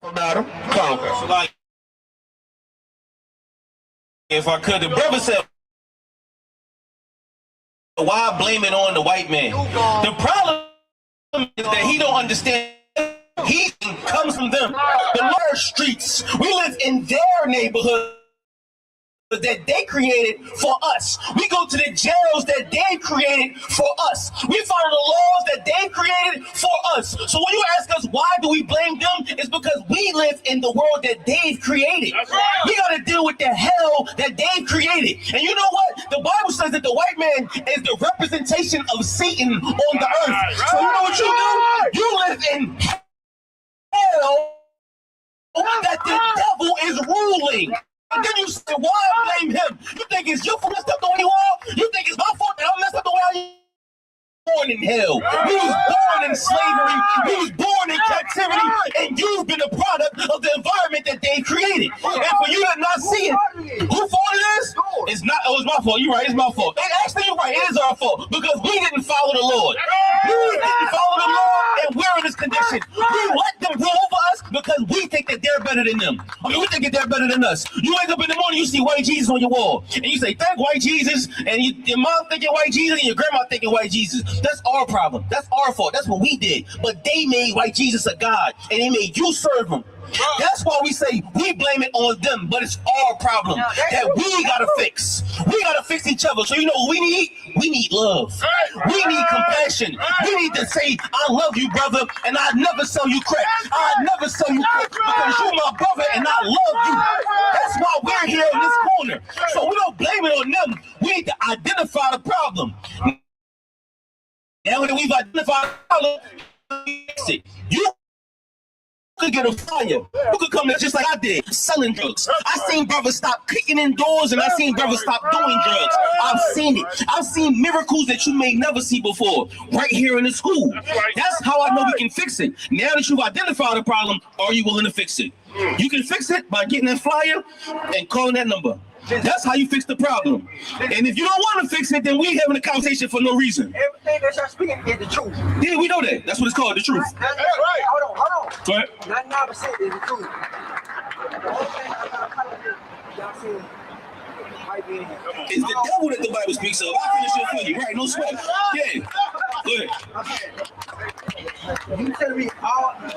About him. So like, if I could, the brother said, why blame it on the white man? The problem is that he don't understand. He comes from them. The large streets. We live in their neighborhood that they created for us. We go to the jails that they created for us. We follow the laws that they created for us. So when you ask us why do we blame them, it's because we live in the world that they've created. Right. We got to deal with the hell that they've created. And you know what? The Bible says that the white man is the representation of Satan on the earth. Right. So you know what you do? You live in hell that the devil is ruling. And then you say, why blame him? You think it's your fault messed up the way you are? You think it's my fault that I messed up the way I am? Born in hell. We was born in slavery. We was born in captivity. And you've been a product of the environment that they created. And for you to not see it, whose fault it is? It's not. Oh, it's my fault. You're right. It's my fault. And actually, you're right. It is our fault because we didn't follow the Lord. We didn't follow the Lord, and we're in this condition. We let them rule over us because we think that they're better than them. I mean, we think that they're better than us. You wake up in the morning, you see white Jesus on your wall, and you say, "Thank white Jesus," and your mom thinking white Jesus, and your grandma thinking white Jesus. That's our problem. That's our fault. That's what we did. But they made white Jesus a god, and they made you serve him. That's why we say we blame it on them, but it's our problem that we gotta fix. We gotta fix each other. So you know what we need? We need love. We need compassion. We need to say, I love you, brother, and I never sell you crack. I never sell you crack because you're my brother and I love you. That's why we're here in this corner. So we don't blame it on them. We need to identify the problem. Now that we've identified the problem, fix it. You could get a fire. You could come there just like I did, selling drugs. I seen brothers stop kicking indoors, and I seen brothers stop doing drugs. I've seen it. I've seen miracles that you may never see before, right here in the school. That's how I know we can fix it. Now that you've identified the problem, are you willing to fix it? You can fix it by getting that flyer and calling that number. That's how you fix the problem. And if you don't want to fix it, then we having a conversation for no reason. Everything that y'all speaking is the truth. Yeah, we know that. That's what it's called, the truth. That's right. Hold on. Go ahead. 99% is the truth. The only thing y'all see might be in here. It's the devil that the Bible speaks of. I'll finish it for you. Right, no sweat. Yeah. Go ahead. You telling me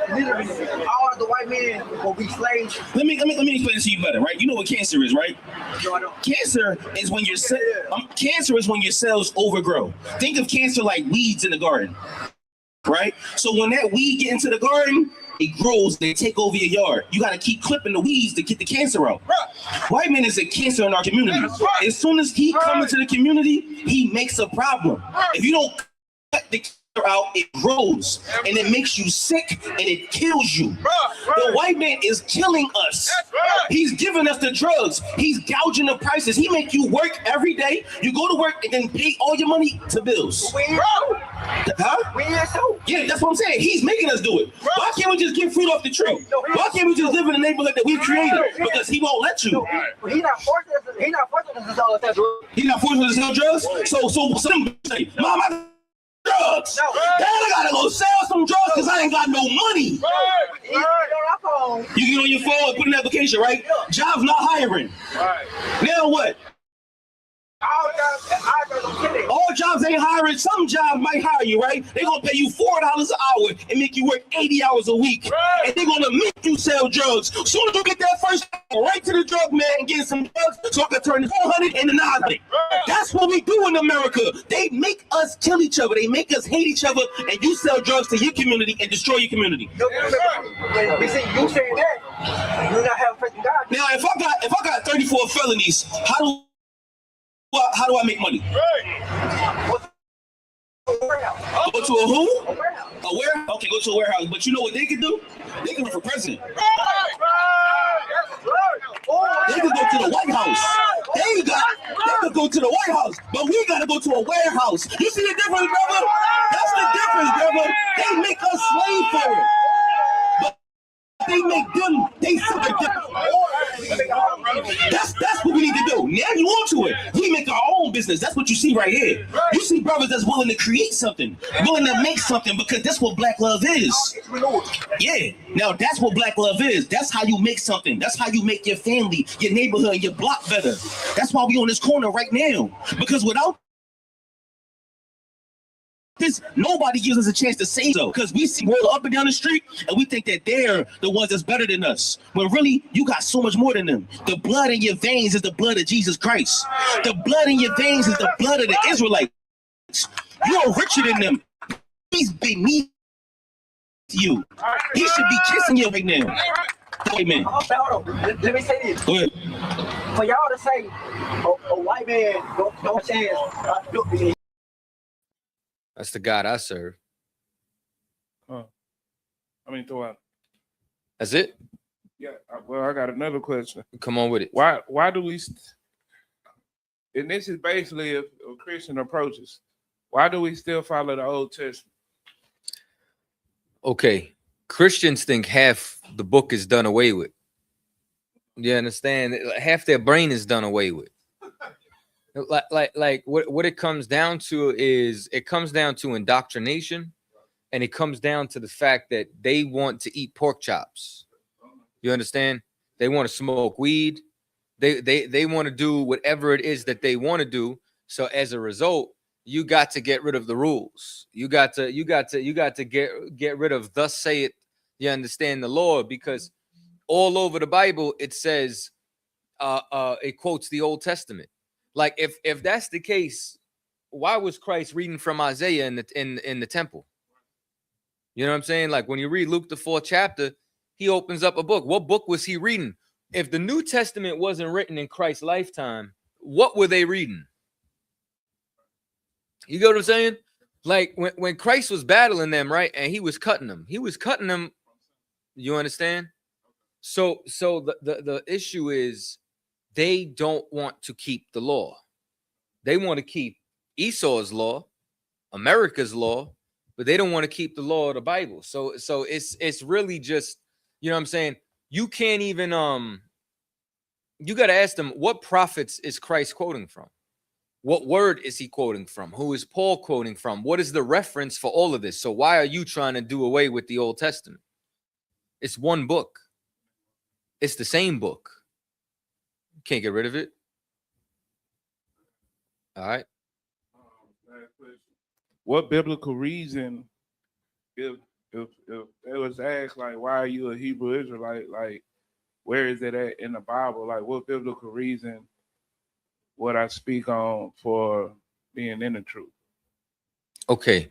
literally all the white men will be slaves? Let me explain it to you better, right? You know what cancer is, right? No, I don't. Cancer is when your cells overgrow. Think of cancer like weeds in the garden, right? So when that weed get into the garden, it grows, they take over your yard. You got to keep clipping the weeds to get the cancer out. White man is a cancer in our community. As soon as he comes into the community, he makes a problem. If you don't cut the cancer out, it grows and it makes you sick and it kills you. The white man is killing us. He's giving us the drugs. He's gouging the prices. He make you work every day. You go to work and then pay all your money to bills. Huh? Yeah, that's what I'm saying. He's making us do it. Why can't we just get fruit off the tree? Why can't we just live in the neighborhood that we've created? Because he won't let you. He's not forcing us to sell drugs. He's not forcing us to sell drugs? So some say, Mom, I drugs. Dad, I gotta go sell some drugs because I ain't got no money. You get on your phone and put an application, right? Jobs not hiring. Now what? All jobs ain't hiring. Some jobs might hire you, right? They're gonna pay you $4 an hour and make you work 80 hours a week. And they're gonna make you sell drugs. Soon as you get that first, right to the drug man and get some drugs so I can turn 400 into 900. That's what we do in America. They make us kill each other. They make us hate each other, and you sell drugs to your community and destroy your community. We see you saying that. You not having faith in God. Now, if I got 34 felonies, how do I make money? Go to a who? A warehouse. Okay, go to a warehouse. But you know what they can do? They can run for president. to the White House. They could go to the White House, but we gotta go to a warehouse. You see the difference, brother? That's the difference, brother. They make us slave for it. But they make them, they fucking different. That's what we need to do. Now you on to it. We make our own business. That's what you see right here. You see brothers that's willing to create something, willing to make something, because that's what black love is. Yeah. Now that's what black love is. That's how you make something. That's how you make your family, your neighborhood, your block better. That's why we on this corner right now. Because without this, nobody gives us a chance to say so, because we see roll up and down the street and we think that they're the ones that's better than us, when really you got so much more than them. The blood in your veins is the blood of Jesus Christ. The blood in your veins is the blood of the Israelites. You're richer than them. He's beneath you. He should be kissing you right now. Amen. Hold on. Let me say this. Go ahead. For y'all to say a white man don't chance. That's the God I serve. Throw out. That's it? Yeah. Well, I got another question. Come on with it. Why do we? And this is basically a Christian approaches. Why do we still follow the Old Testament? Okay. Christians think half the book is done away with. You understand? Half their brain is done away with. Like what it comes down to is, it comes down to indoctrination, and it comes down to the fact that they want to eat pork chops. You understand? They want to smoke weed. They want to do whatever it is that they want to do. So as a result, you got to get rid of the rules. You got to get rid of thus saith, you understand, the Lord, because all over the Bible it says it quotes the Old Testament. Like if that's the case, why was Christ reading from Isaiah in the temple? You know what I'm saying? Like when you read Luke the 4th chapter, he opens up a book. What book was he reading? If the New Testament wasn't written in Christ's lifetime, what were they reading? You get what I'm saying? Like when Christ was battling them, right? And he was cutting them. You understand? So the issue is, they don't want to keep the law. They want to keep Esau's law, America's law, but they don't want to keep the law of the Bible. So it's really just, you know what I'm saying? You can't even you got to ask them, what prophets is Christ quoting from? What word is he quoting from? Who is Paul quoting from? What is the reference for all of this? So why are you trying to do away with the Old Testament? It's one book. It's the same book. Can't get rid of it. All right. What biblical reason, if it was asked, like, why are you a Hebrew Israelite? Like, where is it at in the Bible? Like, what biblical reason would I speak on for being in the truth? Okay.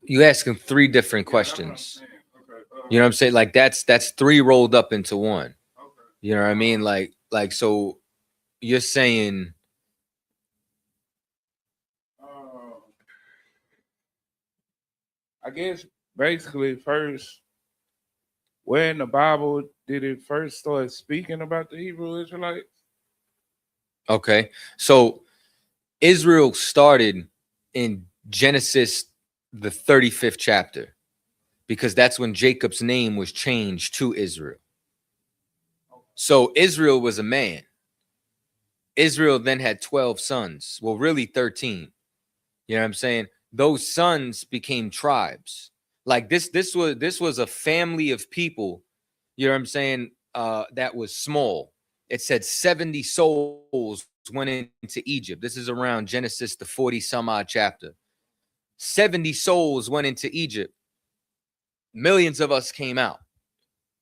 You asking three different questions. You know what I'm saying? Like that's three rolled up into one. You know what I mean? Like so you're saying I guess basically first, where in the Bible did it first start speaking about the Hebrew Israelites? okay. So Israel started in Genesis the 35th chapter, because that's when Jacob's name was changed to Israel. So Israel was a man. Israel then had 12 sons. Well, really 13. You know what I'm saying? Those sons became tribes. Like this was a family of people, you know what I'm saying, that was small. It said 70 souls went into Egypt. This is around Genesis the 40 some odd chapter. 70 souls went into Egypt. Millions of us came out.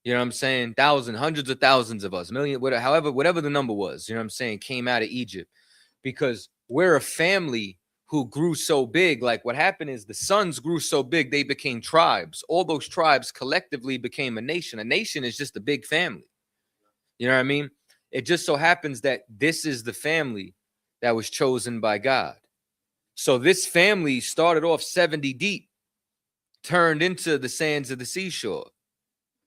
You know what I'm saying? Thousands, hundreds of thousands of us, million, whatever the number was, you know what I'm saying, came out of Egypt, because we're a family who grew so big. Like what happened is the sons grew so big, they became tribes. All those tribes collectively became a nation. A nation is just a big family. You know what I mean? It just so happens that this is the family that was chosen by God. So this family started off 70 deep, turned into the sands of the seashore.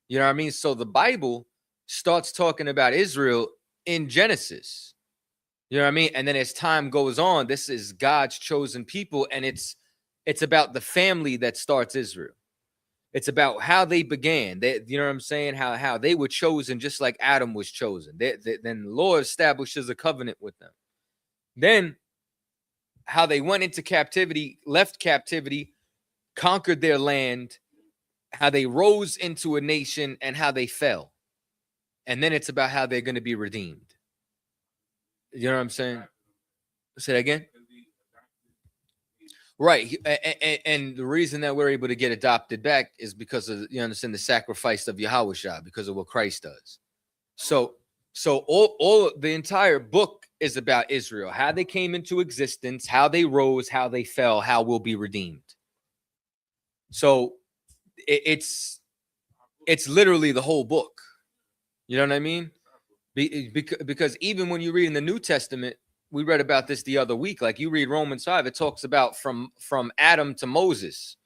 You know what I mean? So the Bible starts talking about Israel in Genesis. You know what I mean? And then as time goes on, this is God's chosen people, and it's about the family that starts Israel. It's about how they began. You know what I'm saying? How they were chosen, just like Adam was chosen. Then the Lord establishes a covenant with them. Then how they went into captivity, left captivity, conquered their land, how they rose into a nation, and how they fell. And then it's about how they're going to be redeemed. You know what I'm saying? Say that again. Right. And the reason that we're able to get adopted back is because of, you understand, the sacrifice of Yahushua, because of what Christ does. So all the entire book is about Israel, how they came into existence, how they rose, how they fell, how we'll be redeemed. So it's literally the whole book. You know what I mean? Because even when you read in the New Testament, we read about this the other week. Like you read Romans 5, it talks about from Adam to Moses.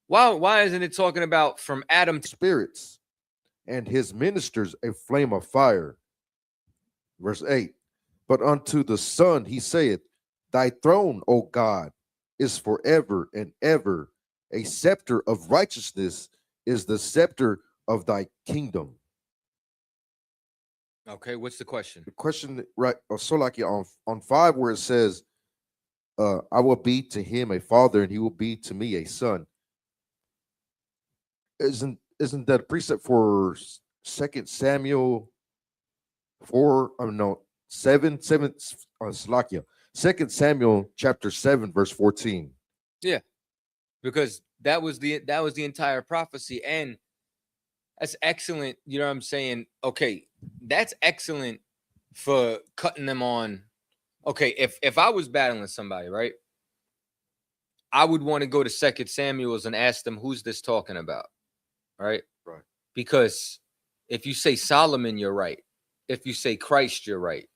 Why isn't it talking about from Adam to spirits, and his ministers a flame of fire. Verse 8. But unto the Son he saith, Thy throne, O God, is forever and ever. A scepter of righteousness is the scepter of thy kingdom. Okay, what's the question? The question, right? So like on 5, where it says, I will be to him a father, and he will be to me a son. Isn't that a precept for 2 Samuel 4? No, 7 Slakia. 2 Samuel chapter 7 verse 14. Yeah, because that was the entire prophecy, and that's excellent. You know what I'm saying? Okay, that's excellent for cutting them on. Okay, if I was battling somebody, right, I would want to go to 2 Samuel's and ask them, who's this talking about? Right? Right. Because if you say Solomon, you're right. If you say Christ, you're right.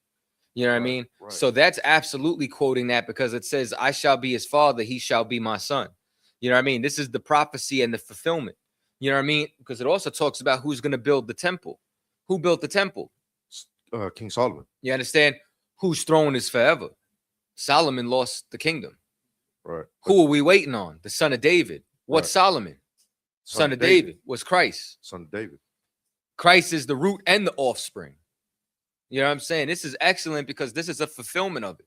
You know what I mean? Right. So that's absolutely quoting that, because it says, I shall be his father, he shall be my son. You know what I mean? This is the prophecy and the fulfillment. You know what I mean? Because it also talks about who's going to build the temple. Who built the temple? King Solomon. You understand? Whose throne is forever? Solomon lost the kingdom. Right. Who are we waiting on? The son of David. What's Right. Solomon? Son of David. Was Christ. Son of David. Christ is the root and the offspring. You know what I'm saying? This is excellent because this is a fulfillment of it.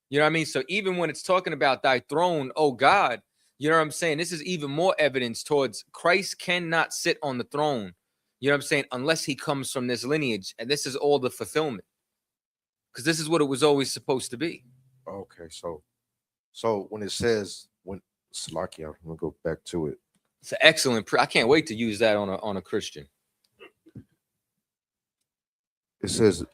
You know what I mean? So even when it's talking about thy throne, oh God, you know what I'm saying? This is even more evidence towards Christ cannot sit on the throne, you know what I'm saying, unless he comes from this lineage. And this is all the fulfillment, because this is what it was always supposed to be. Okay, so when it says, when Slakia, I'm gonna go back to it. It's an excellent. I can't wait to use that on a Christian. It says,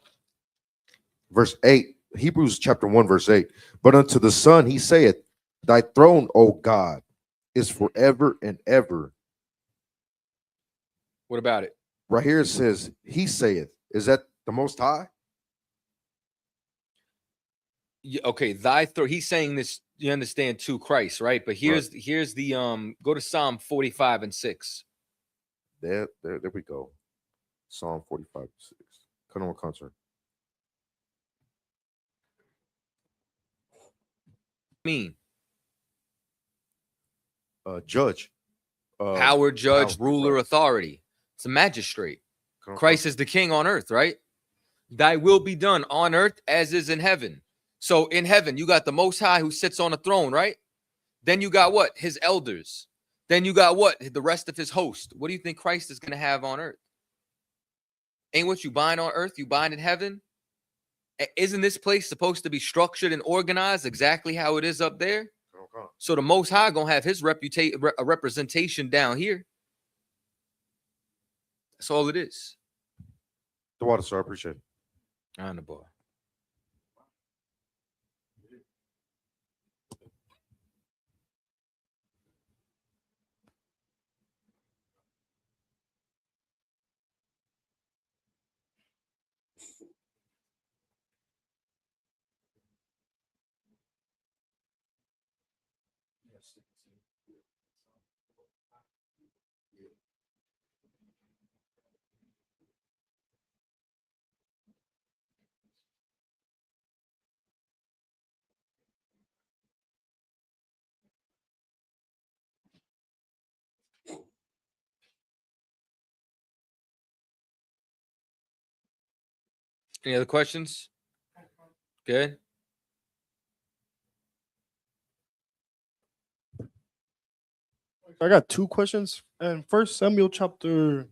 verse 8, Hebrews chapter 1, verse 8. But unto the Son he saith, Thy throne, O God, is forever and ever. What about it? Right here it says, He saith. Is that the Most High? Yeah, okay, thy throne. He's saying this. You understand, to Christ, right? But here's the go to Psalm 45 and 6. There we go. Psalm 45 6. Come on, concert. Judge. Power, judge, power, ruler, right. authority. It's a magistrate. Christ is the king on earth, right? Thy will be done on earth as is in heaven. So in heaven, you got the Most High who sits on a throne, right? Then you got what? His elders. Then you got what? The rest of his host. What do you think Christ is going to have on earth? Ain't what you bind on earth, you bind in heaven? Isn't this place supposed to be structured and organized exactly how it is up there? So the Most High going to have his representation down here. That's all it is. The water, sir. I appreciate it. On the boy. Any other questions? Good. I got two questions. And First Samuel chapter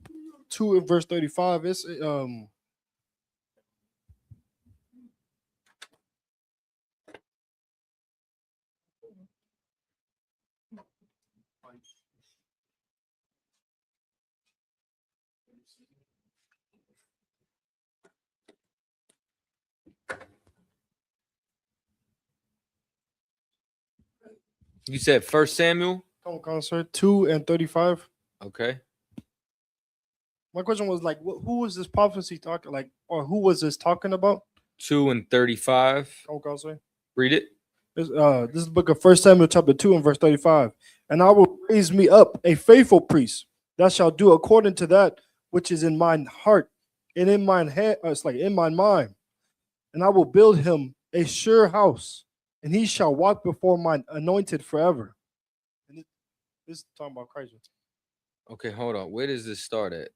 2 and verse 35. It's You said First Samuel. come on, sir, 2 and 35. Okay. My question was like, who was this prophecy talking like, or who was this talking about? 2 and 35. Come on, sir. Read it. This is the book of First Samuel chapter 2 and verse 35. And I will raise me up a faithful priest that shall do according to that which is in mine heart and in mine head, it's like in my mind. And I will build him a sure house, and he shall walk before mine anointed forever. And this is talking about Christ. Okay, hold on. Where does this start at?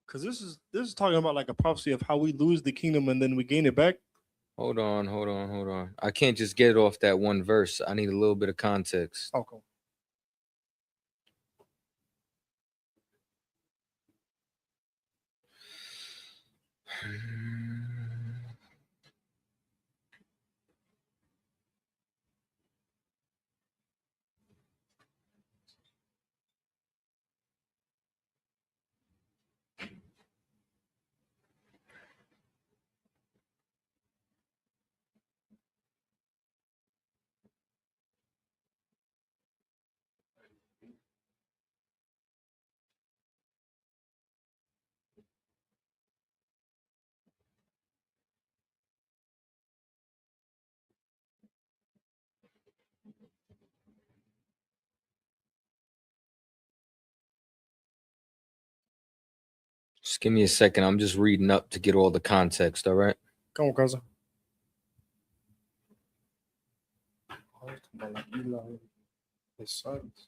Because this is talking about like a prophecy of how we lose the kingdom and then we gain it back. Hold on. I can't just get it off that one verse. I need a little bit of context. Okay. Just give me a second. I'm just reading up to get all the context. All right. Come on, cousin. His sons.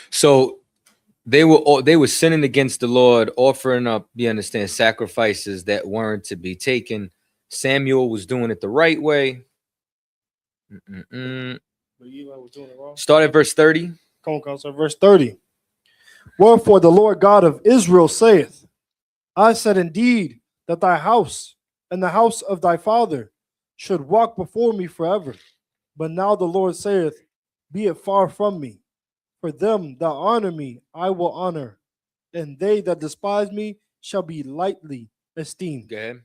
So they were sinning against the Lord, offering up, you understand, sacrifices that weren't to be taken. Samuel was doing it the right way. But Eli was doing it wrong. Start at verse 30. Come on, cousin. Verse 30. Wherefore the Lord God of Israel saith, I said indeed that thy house and the house of thy father should walk before me forever. But now the Lord saith, be it far from me. For them that honor me, I will honor, and they that despise me shall be lightly esteemed. Go ahead.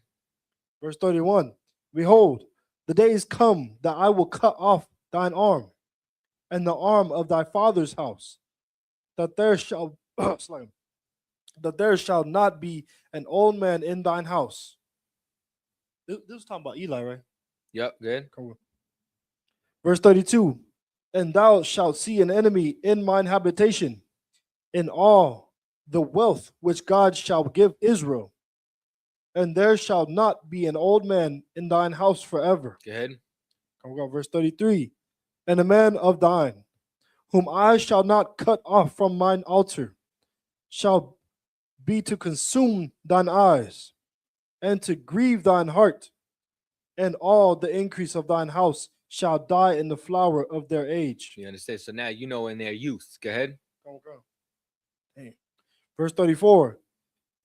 Verse 31. Behold, the days come that I will cut off thine arm and the arm of thy father's house, that there shall not be an old man in thine house. This is talking about Eli, right? Yep, good. Come on. Verse 32. And thou shalt see an enemy in mine habitation, in all the wealth which God shall give Israel. And there shall not be an old man in thine house forever. Go ahead. Come on, verse 33. And a man of thine, whom I shall not cut off from mine altar, shall be to consume thine eyes, and to grieve thine heart, and all the increase of thine house shall die in the flower of their age. You understand? So now you know in their youth. Go ahead. Hey. Verse 34.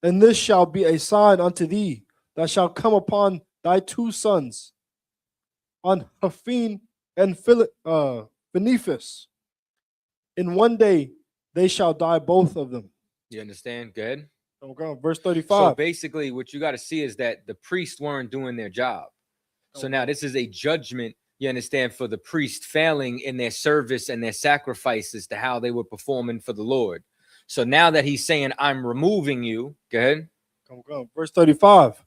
And this shall be a sign unto thee that shall come upon thy two sons, on Hophni and Phinehas. In one day they shall die, both of them. You understand? Go ahead. Verse 35. So basically, what you got to see is that the priests weren't doing their job. So now this is a judgment, you understand, for the priest failing in their service and their sacrifices to how they were performing for the Lord. So now that he's saying, I'm removing you, go ahead. Come. Verse 35.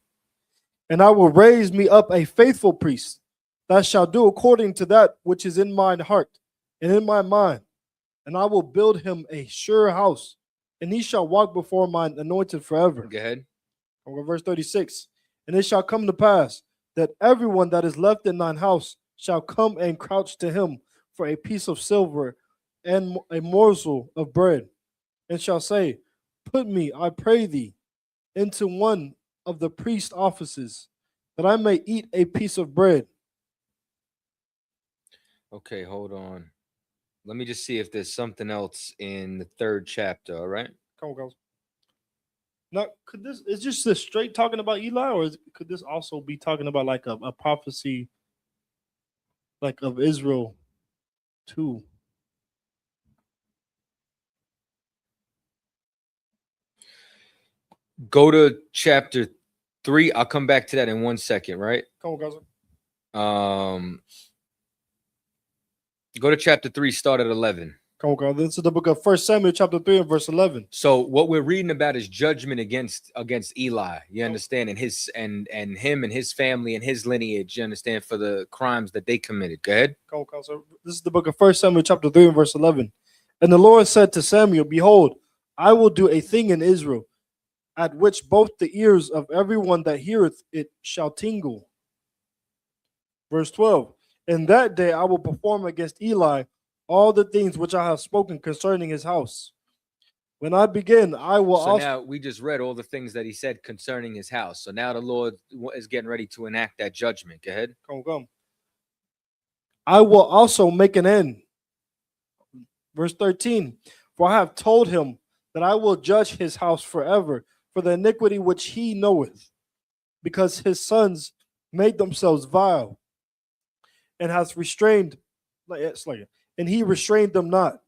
And I will raise me up a faithful priest that shall do according to that which is in mine heart and in my mind. And I will build him a sure house, and he shall walk before mine anointed forever. Go ahead. Verse 36. And it shall come to pass that everyone that is left in thine house shall come and crouch to him for a piece of silver and a morsel of bread, and shall say, Put me, I pray thee, into one of the priest offices, that I may eat a piece of bread. Okay, hold on. Let me just see if there's something else in the 3rd chapter. All right. Come on, guys. Now, could this is just this straight talking about Eli, or could this also be talking about like a prophecy, like of Israel, too? Go to chapter 3. I'll come back to that in 1 second, right? Come on, guys. Go to chapter 3, start at 11. Come on, guys. This is the book of 1 Samuel, chapter 3, and verse 11. So what we're reading about is judgment against Eli. You understand, and him and his family and his lineage. You understand, for the crimes that they committed. Go ahead. Come on, so this is the book of 1 Samuel, chapter 3, and verse 11. And the Lord said to Samuel, Behold, I will do a thing in Israel, at which both the ears of everyone that heareth it shall tingle. Verse 12. In that day I will perform against Eli all the things which I have spoken concerning his house. When I begin, I will So also. now we just read all the things that he said concerning his house. So now the Lord is getting ready to enact that judgment. Go ahead. Come. I will also make an end. Verse 13. For I have told him that I will judge his house forever for the iniquity which he knoweth, because his sons made themselves vile, and has restrained, and he restrained them not.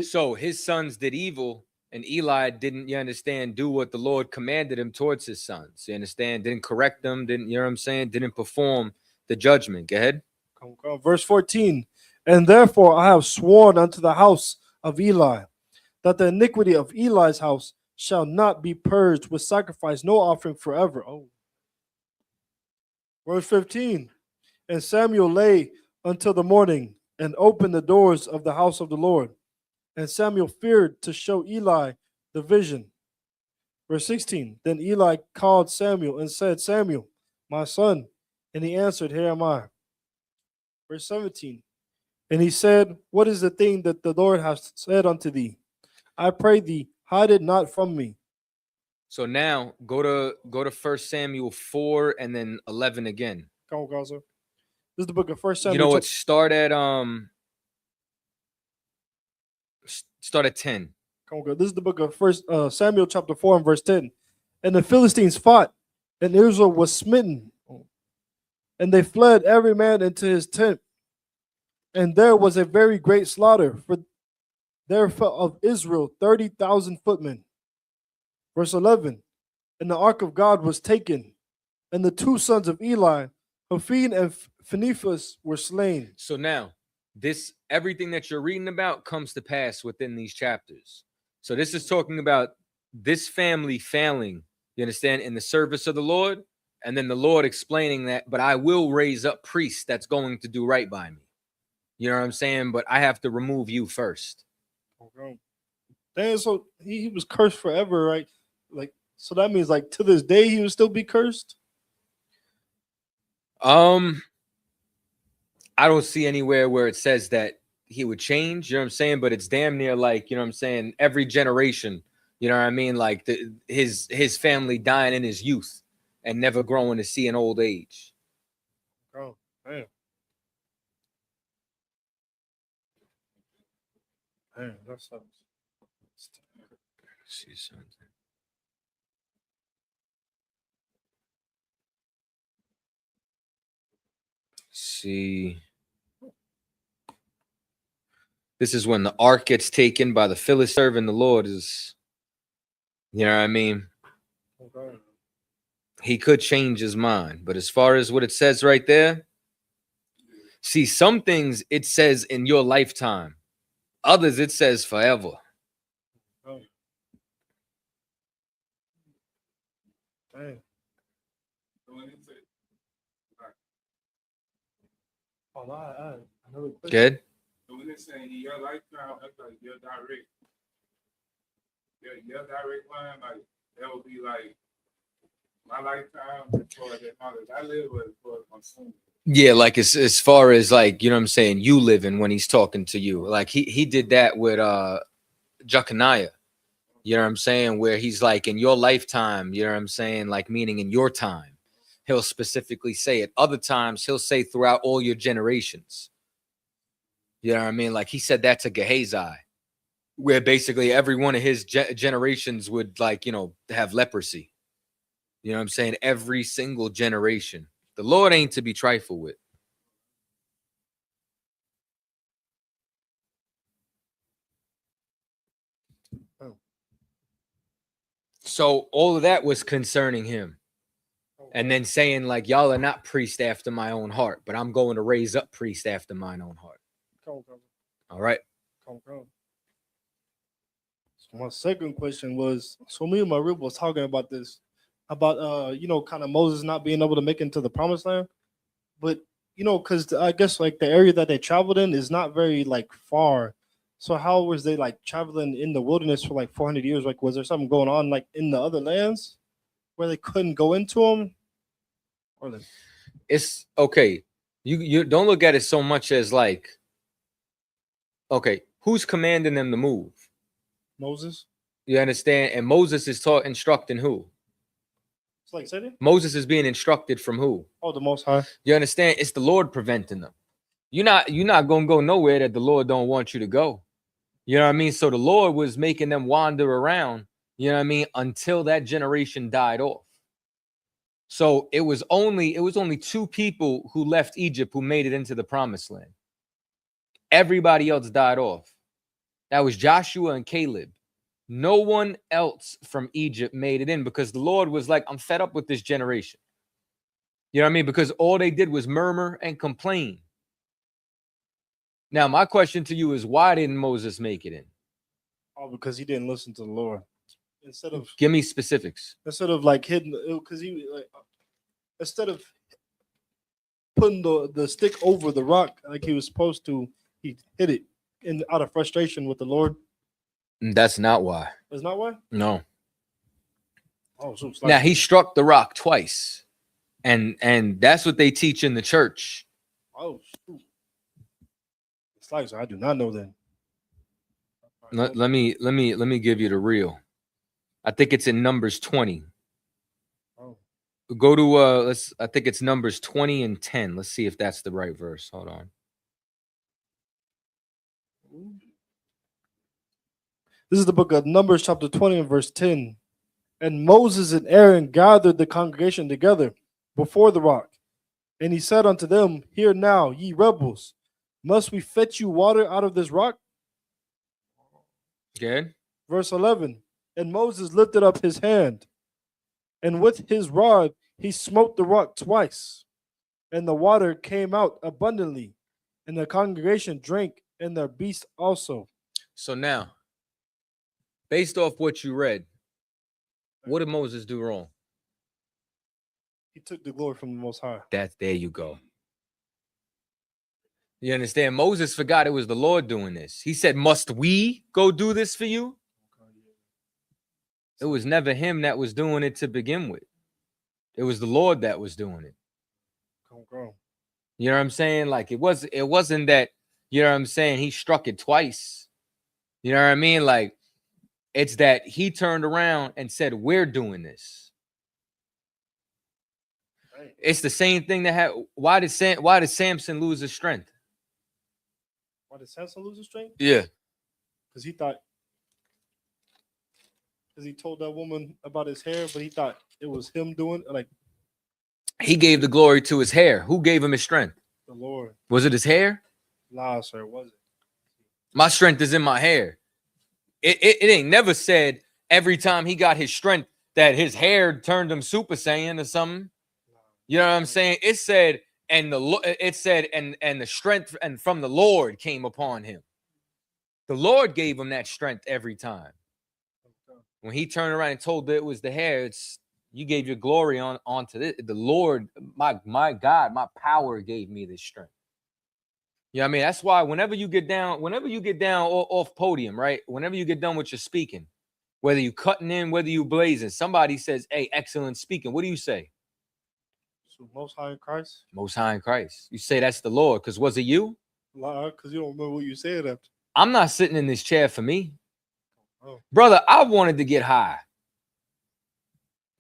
So his sons did evil, and Eli didn't, you understand, do what the Lord commanded him towards his sons. You understand? Didn't correct them, didn't, you know what I'm saying? Didn't perform the judgment. Go ahead. Verse 14. And therefore I have sworn unto the house of Eli, that the iniquity of Eli's house shall not be purged with sacrifice, no offering forever. Verse 15. And Samuel lay until the morning, and opened the doors of the house of the Lord. And Samuel feared to show Eli the vision. Verse 16. Then Eli called Samuel and said, Samuel, my son. And he answered, Here am I. Verse 17. And he said, What is the thing that the Lord has said unto thee? I pray thee, hide it not from me. So now go to 1 Samuel 4 and then 11 again. Come on, Gaza. This is the book of 1 Samuel. You know what? Start at 10. Come on, this is the book of 1 Samuel chapter 4 and verse 10. And the Philistines fought, and Israel was smitten. And they fled every man into his tent. And there was a very great slaughter, for there fell of Israel 30,000 footmen. Verse 11. And the ark of God was taken, and the 2 sons of Eli, Hophni and Phinehas, were slain. So now, this everything that you're reading about comes to pass within these chapters. So this is talking about this family failing, you understand, in the service of the Lord, and then the Lord explaining that, but I will raise up priests that's going to do right by me. You know what I'm saying? But I have to remove you first. Okay. Damn, so he was cursed forever, right? Like, so that means like to this day he would still be cursed? I don't see anywhere where it says that he would change, you know what I'm saying? But it's damn near like, you know what I'm saying, every generation, you know what I mean? Like his family dying in his youth and never growing to see an old age. Oh, damn. Man, that sucks. See something. See. This is when the ark gets taken by the Philistines. Serving the Lord is, you know what I mean? Okay. He could change his mind, but as far as what it says right there, see, some things it says in your lifetime, others it says forever. Oh. Dang. So when it said, like, Oh, another question. Good. so when it's saying in your lifetime, that's like your direct line, like that would be like my lifetime for the knowledge I live with for my son. Yeah, like as far as like, you know what I'm saying, you living when he's talking to you. Like he did that with Jeconiah. You know what I'm saying? Where he's like, in your lifetime, you know what I'm saying? Like meaning in your time. He'll specifically say it. Other times he'll say throughout all your generations. You know what I mean? Like he said that to Gehazi, where basically every one of his generations would, like, you know, have leprosy. You know what I'm saying? Every single generation. The Lord ain't to be trifled with. Oh. So all of that was concerning him. And then saying, like, y'all are not priests after my own heart, but I'm going to raise up priests after mine own heart. Come. All right. Come. So my second question was, so me and my rib was talking about this, about you know, kind of Moses not being able to make it into the promised land. But you know, because I guess like the area that they traveled in is not very like far. So how was they like traveling in the wilderness for like 400 years? Like, was there something going on like in the other lands where they couldn't go into them? Or like, It's okay. You don't look at it so much as like, okay, who's commanding them to move? Moses? You understand? And Moses is instructing who? It's like said it? Moses is being instructed from who? Oh, the Most High. You understand? It's the Lord preventing them. You're not gonna go nowhere that the Lord don't want you to go. You know what I mean? So the Lord was making them wander around, you know what I mean, until that generation died off. So it was only 2 people who left Egypt who made it into the promised land. Everybody else died off. That was Joshua and Caleb. No one else from Egypt made it in because the Lord was like, I'm fed up with this generation. You know what I mean? Because all they did was murmur and complain. Now, my question to you is, why didn't Moses make it in? Oh, because he didn't listen to the Lord. Give me specifics. Instead of like hitting, because he like instead of putting the stick over the rock like he was supposed to, he hit it out of frustration with the Lord. That's not why. That's not why? No. Oh, so it's Now he struck the rock twice. And that's what they teach in the church. Oh, shoot. It's like, so I do not know that. Let me give you the real. I think it's in Numbers 20. Oh. Go to I think it's Numbers 20 and 10. Let's see if that's the right verse. Hold on. This is the book of Numbers, chapter 20 and verse 10. And Moses and Aaron gathered the congregation together before the rock. And he said unto them, Hear now, ye rebels, must we fetch you water out of this rock? Good. Verse 11. And Moses lifted up his hand, and with his rod he smote the rock twice, and the water came out abundantly, and the congregation drank, and their beasts also. So now, based off what you read, what did Moses do wrong? He took the glory from the Most High. There you go. You understand? Moses forgot it was the Lord doing this. He said, must we go do this for you? It was never him that was doing it to begin with. It was the Lord that was doing it. You know what I'm saying? Like it wasn't that, you know what I'm saying, he struck it twice. You know what I mean? Like it's that he turned around and said, we're doing this. It's the same thing that had. Why did Samson lose his strength? Why did Samson lose his strength? Yeah. Because he told that woman about his hair, but he thought it was him doing it. Like he gave the glory to his hair. Who gave him his strength? The Lord. Was it his hair? Nah, sir, it wasn't. My strength is in my hair. It ain't never said every time he got his strength that his hair turned him Super Saiyan or something. You know what I'm saying? It said, and the strength and from the Lord came upon him. The Lord gave him that strength every time. When he turned around and told that it was the hair, it's you gave your glory onto this. The Lord, my God, my power gave me this strength. You know what I mean? That's why whenever you get down off podium, right? Whenever you get done with your speaking, whether you cutting in, whether you blazing, somebody says, "Hey, excellent speaking." What do you say? So Most High in Christ. Most High in Christ. You say that's the Lord, because was it you? Because you don't remember what you said after. I'm not sitting in this chair for me. Oh. Brother, I wanted to get high.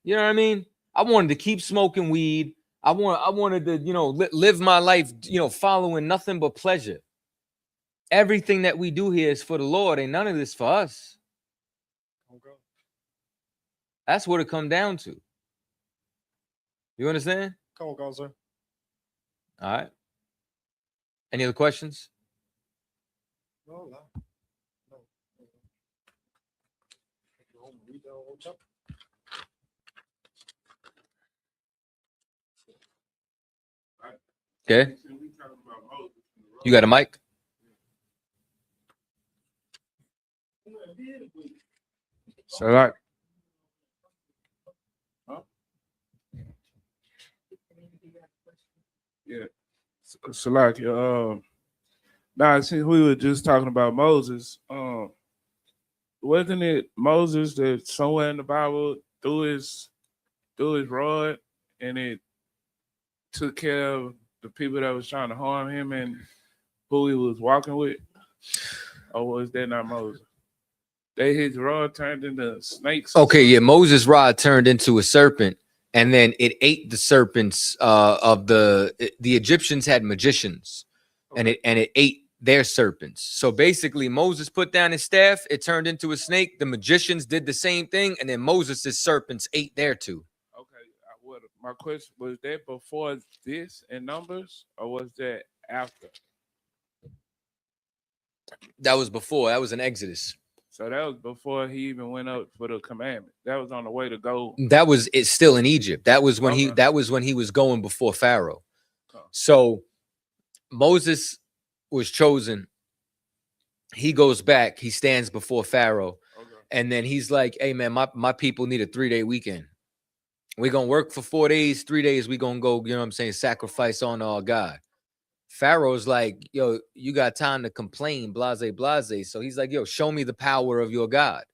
You know what I mean? I wanted to keep smoking weed. I wanted to, live my life, following nothing but pleasure. Everything that we do here is for the Lord. Ain't none of this for us. Okay. That's what it come down to. You understand? Come on, God, sir. All right. Any other questions? No. Read the whole chapter. Okay. You got a mic? So like, yeah. So like, now since we were just talking about Moses, wasn't it Moses that somewhere in the Bible threw his rod and it took care of the people that was trying to harm him and who he was walking with? Or was that not Moses? His rod turned into snakes. Okay, yeah. Moses' rod turned into a serpent, and then it ate the serpents of the Egyptians had magicians, and it ate their serpents. So basically, Moses put down his staff, it turned into a snake. The magicians did the same thing, and then Moses' serpents ate their two. Okay, my question was that before this in Numbers, or was that after? That was before. That was in Exodus. So that was before he even went up for the commandment. That was on the way to go. It's still in Egypt. That was when Okay. he was going before Pharaoh. So Moses was chosen. He goes back, he stands before Pharaoh, and then he's like, "Hey man, my people need a 3-day weekend. We're gonna work for 4 days, 3 days, we're gonna go, sacrifice on our God." Pharaoh's like, "Yo, you got time to complain, blase, blase." So he's like, "Yo, show me the power of your God."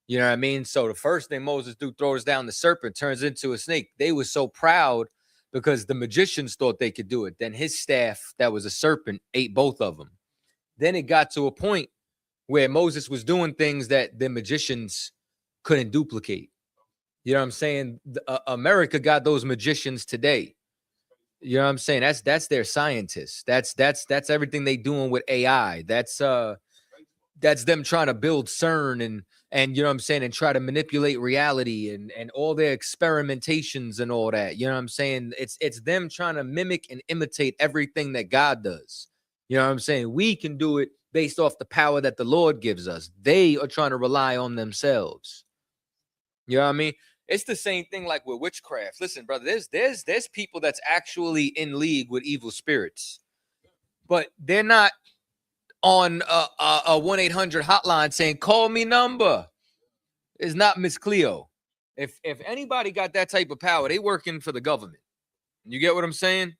You know what I mean? So the first thing Moses throws down the serpent, turns into a snake. They were so proud because the magicians thought they could do it. Then his staff, that was a serpent, ate both of them. Then it got to a point where Moses was doing things that the magicians couldn't duplicate. You know what I'm saying? America got those magicians today. You know what I'm saying? That's their scientists. That's everything they doing with AI. That's them trying to build CERN and you know what I'm saying, and try to manipulate reality and all their experimentations and all that. You know what I'm saying? It's them trying to mimic and imitate everything that God does. You know what I'm saying? We can do it based off the power that the Lord gives us. They are trying to rely on themselves. You know what I mean? It's the same thing like with witchcraft. Listen, brother, there's people that's actually in league with evil spirits, but they're not on a 1-800 hotline saying, "Call me number." It's not Miss Cleo. If anybody got that type of power, they working for the government. You get what I'm saying?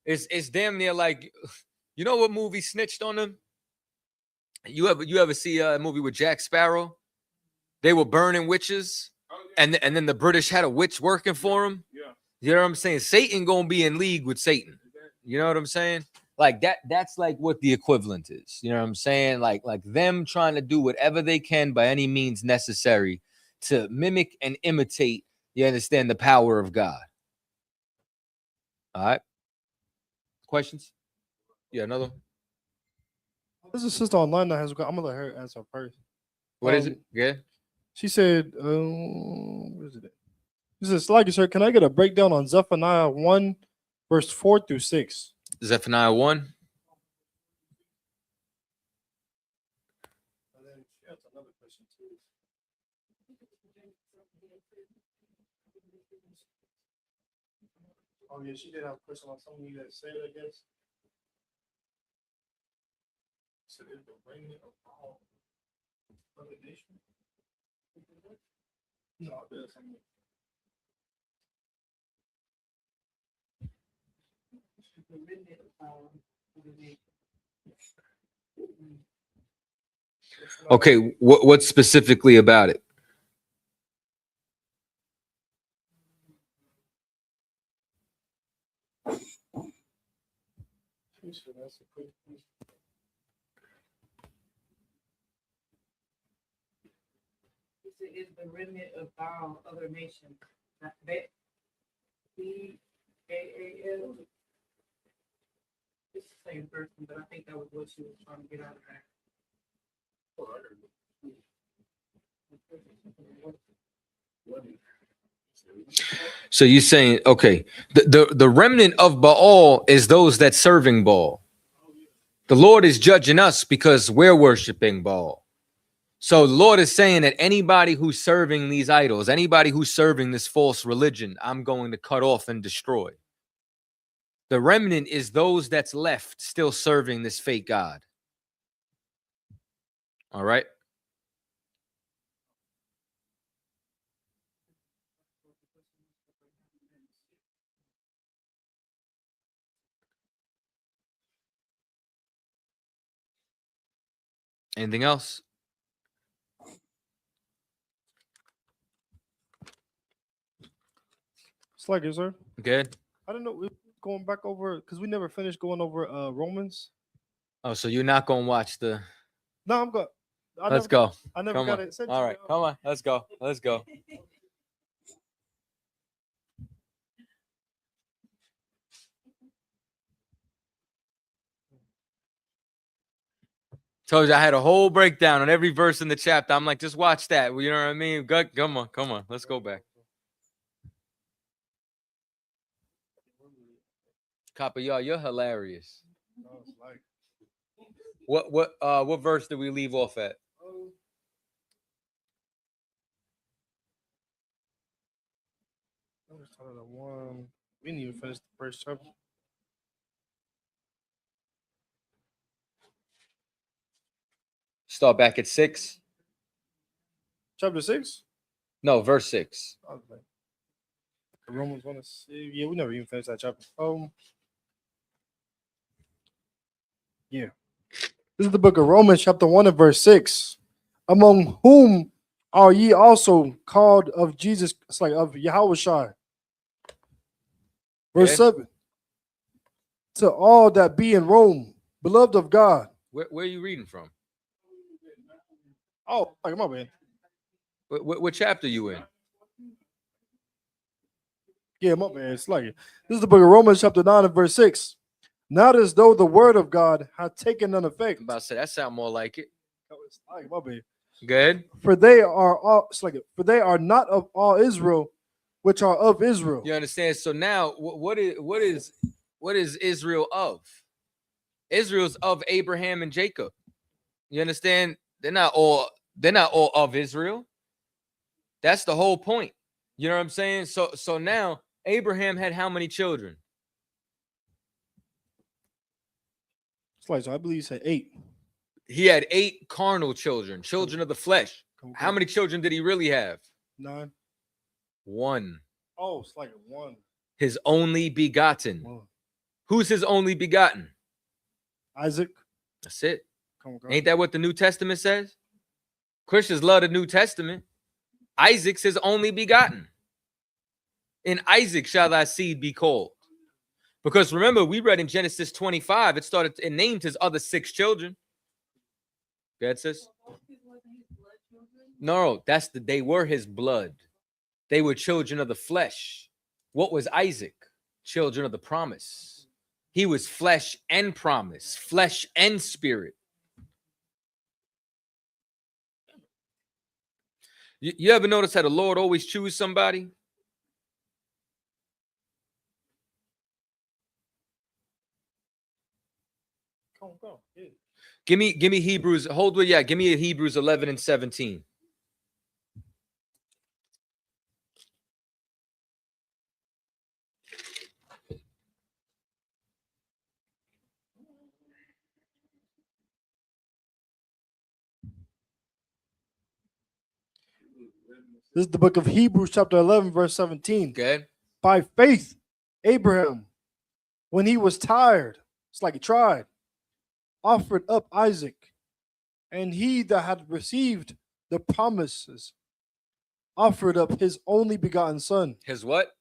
It's damn near like, you know what movie snitched on them? You ever see a movie with Jack Sparrow? They were burning witches, and then the British had a witch working for them. Yeah. You know what I'm saying? Satan gonna be in league with Satan. You know what I'm saying? Like that's like what the equivalent is. You know what I'm saying? Like them trying to do whatever they can by any means necessary to mimic and imitate, you understand, the power of God. All right. Questions? Yeah, another one. There's a sister online that has. I'm gonna let her answer first. What is it? Yeah. She said, "What is it?" She says, "Like, sir, can I get a breakdown on Zephaniah 1, verse 4 through 6?" Zephaniah 1. And then she has another question too. Oh yeah, she did have a question on something you that said, I guess. So is the remnant of all other nations? No, there's something. The remnant of other nations. Okay, what specifically about it? That's a quick question. Is the remnant of all other nations. Not that BAAL. It's the same person, but I think that was what she was trying to get out of that. So you're saying, okay, the remnant of Baal is those that serving Baal. The Lord is judging us because we're worshiping Baal. So the Lord is saying that anybody who's serving these idols, anybody who's serving this false religion, I'm going to cut off and destroy. The remnant is those that's left still serving this fake God. All right. Anything else? It's like it, sir. Good. I don't know. We're going back over because we never finished going over Romans. Oh, so you're not going to watch the... No, I'm good. Let's go. I never Come got on. it sent All to right. me. Come on. Let's go. Let's go. Told you I had a whole breakdown on every verse in the chapter. I'm like, just watch that. You know what I mean? Good. Come on. Come on. Let's go back. Copper, y'all, you're hilarious. No, it's like, What verse did we leave off at? I was talking about one. We didn't even finish the first chapter. Start back at 6. Chapter 6. No, verse 6. I was like, Romans 1 to 6. Yeah, we never even finished that chapter. Yeah. This is the book of Romans, chapter 1 and verse 6. Among whom are ye also called of Jesus, it's like of Yahushua. Verse 7. To all that be in Rome, beloved of God. Where are you reading from? Oh, like my bad. What chapter you in? Yeah, my bad. It's like it. This is the book of Romans, chapter 9 and verse 6. Not as though the word of God had taken none effect. I'm about to say that sound more like it. It's like my bad. Good. For they are all, it's like it. For they are not of all Israel, which are of Israel. You understand? So now, what is Israel of? Israel's of Abraham and Jacob. You understand? They're not all of Israel. That's the whole point. You know what I'm saying? So now Abraham had how many children? It's like, so I believe he said 8. He had 8 carnal children, children of the flesh. How many children did he really have? 9. 1. Oh, it's like 1. His only begotten. 1. Who's his only begotten? Isaac. That's it. Come on. Ain't that what the New Testament says? Christians love the New Testament. Isaac's his only begotten. In Isaac shall thy seed be called. Because remember, we read in Genesis 25, it named his other 6 children. Go ahead, sis. No, they were his blood. They were children of the flesh. What was Isaac? Children of the promise. He was flesh and promise, flesh and spirit. You ever notice how the Lord always choose somebody? Come on. Yeah. Give me Hebrews. Hold with, yeah. Give me Hebrews 11 and 17. This is the book of Hebrews, chapter 11, verse 17. Okay. By faith, Abraham, when he was tired, it's like he tried, offered up Isaac, and he that had received the promises offered up his only begotten son. His what?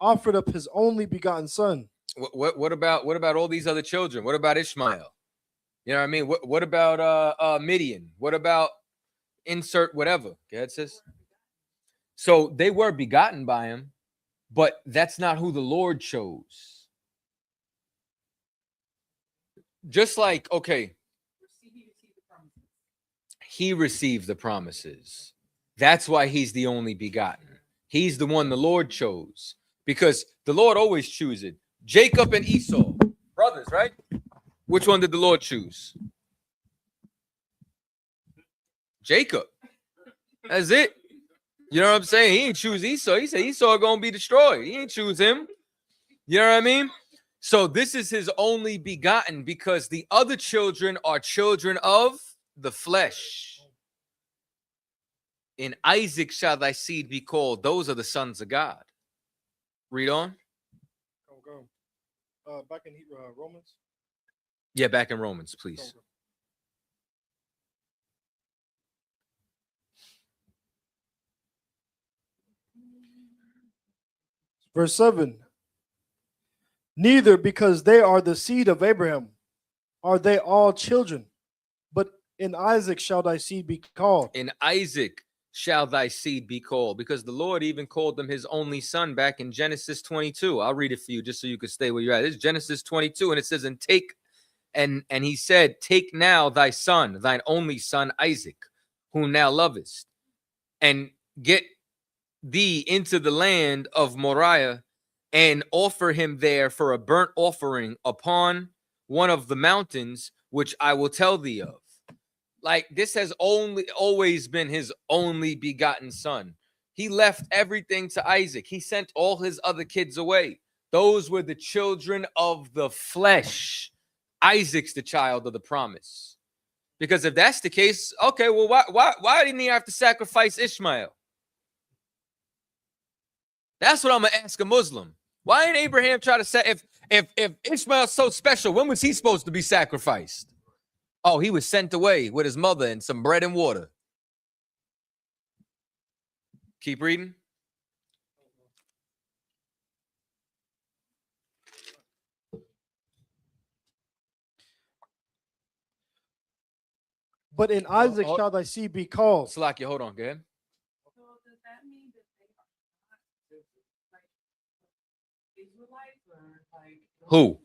Offered up his only begotten son. What about all these other children? What about Ishmael? You know what I mean? What about Midian? What about insert whatever? Go ahead, sis. So they were begotten by him, but that's not who the Lord chose. Just like, okay, he received the promises. That's why he's the only begotten. He's the one the Lord chose, because the Lord always chooses. Jacob and Esau, brothers, right? Which one did the Lord choose? Jacob. That's it. You know what I'm saying? He didn't choose Esau. He said Esau gonna be destroyed. He didn't choose him. You know what I mean? So this is his only begotten, because the other children are children of the flesh. In Isaac shall thy seed be called. Those are the sons of God. Read on. Back in Romans. Yeah, back in Romans, please. Verse 7. Neither because they are the seed of Abraham are they all children, but in Isaac shall thy seed be called. In Isaac shall thy seed be called, because the Lord even called them his only son back in Genesis 22. I'll read it for you just so you can stay where you're at. It's Genesis 22, and it says, and he said, take now thy son, thine only son Isaac, whom thou lovest, and get thee into the land of Moriah, and offer him there for a burnt offering upon one of the mountains which I will tell thee of. Like, this has always been his only begotten son. He left everything to Isaac. He sent all his other kids away. Those were the children of the flesh. Isaac's the child of the promise. Because if that's the case, okay, well, why didn't he have to sacrifice Ishmael? That's what I'm gonna ask a Muslim. Why didn't Abraham try to say, if Ishmael's so special, when was he supposed to be sacrificed? Oh, he was sent away with his mother and some bread and water. Keep reading. But in Isaac shall thy seed be called. Salakia, hold on, go ahead. So does that mean that they are not like Israelites or like Who?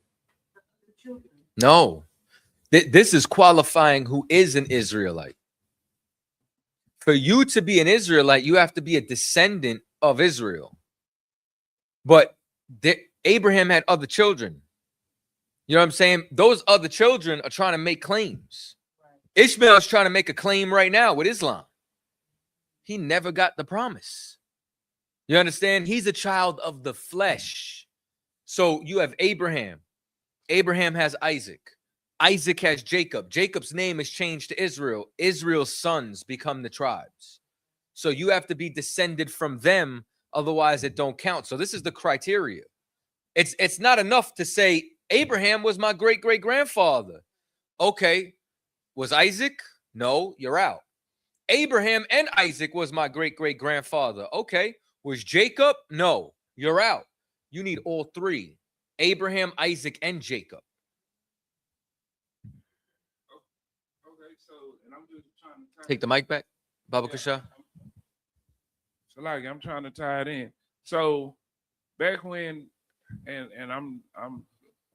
the children? No. This is qualifying who is an Israelite. For you to be an Israelite, you have to be a descendant of Israel. But Abraham had other children. You know what I'm saying? Those other children are trying to make claims. Ishmael is trying to make a claim right now with Islam. He never got the promise. You understand? He's a child of the flesh. So you have Abraham. Abraham has Isaac. Isaac has Jacob. Jacob's name is changed to Israel. Israel's sons become the tribes. So you have to be descended from them. Otherwise, it don't count. So this is the criteria. It's not enough to say Abraham was my great-great-grandfather. Okay. Was Isaac? No, you're out. Abraham and Isaac was my great-great-grandfather. Okay. Was Jacob? No, you're out. You need all three. Abraham, Isaac, and Jacob. Okay, so, and I'm just trying to Take the mic back, Baba Kasha. So like I'm trying to tie it in. So back when, and I'm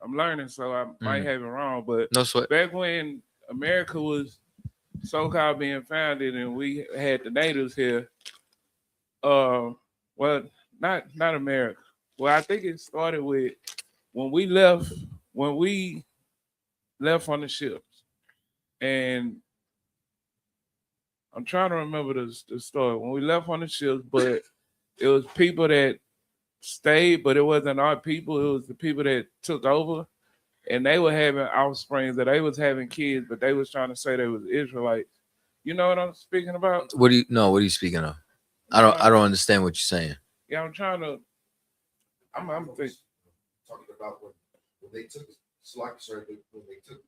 learning, so I might have it wrong, but No sweat. back when America was so-called being founded and we had the natives here, well, not America. Well, I think it started with when we left on the ships. And I'm trying to remember the story. When we left on the ships, but it was people that stayed, but it wasn't our people. It was the people that took over. And they were having offspring, that they was having kids, but they was trying to say they was Israelites. You know what I'm speaking about? What are you speaking of? I don't understand what you're saying. Yeah, I'm trying to. I'm thinking. Talking about when they took Slocky, sir, when they took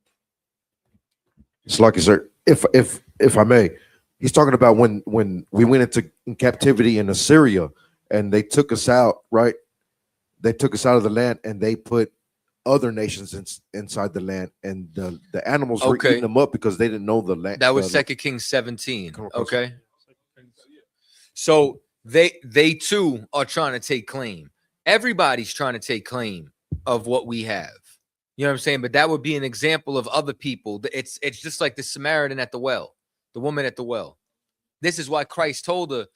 Slocky, sir, if I may, he's talking about when we went into captivity in Assyria and they took us out, right? They took us out of the land and they put other nations inside the land, and the animals were Okay. eating them up because they didn't know the land. That was 2 Kings 17. Come on, Okay. So they too are trying to take claim. Everybody's trying to take claim of what we have. You know what I'm saying? But that would be an example of other people. It's just like the Samaritan at the well, the woman at the well. This is why Christ told her,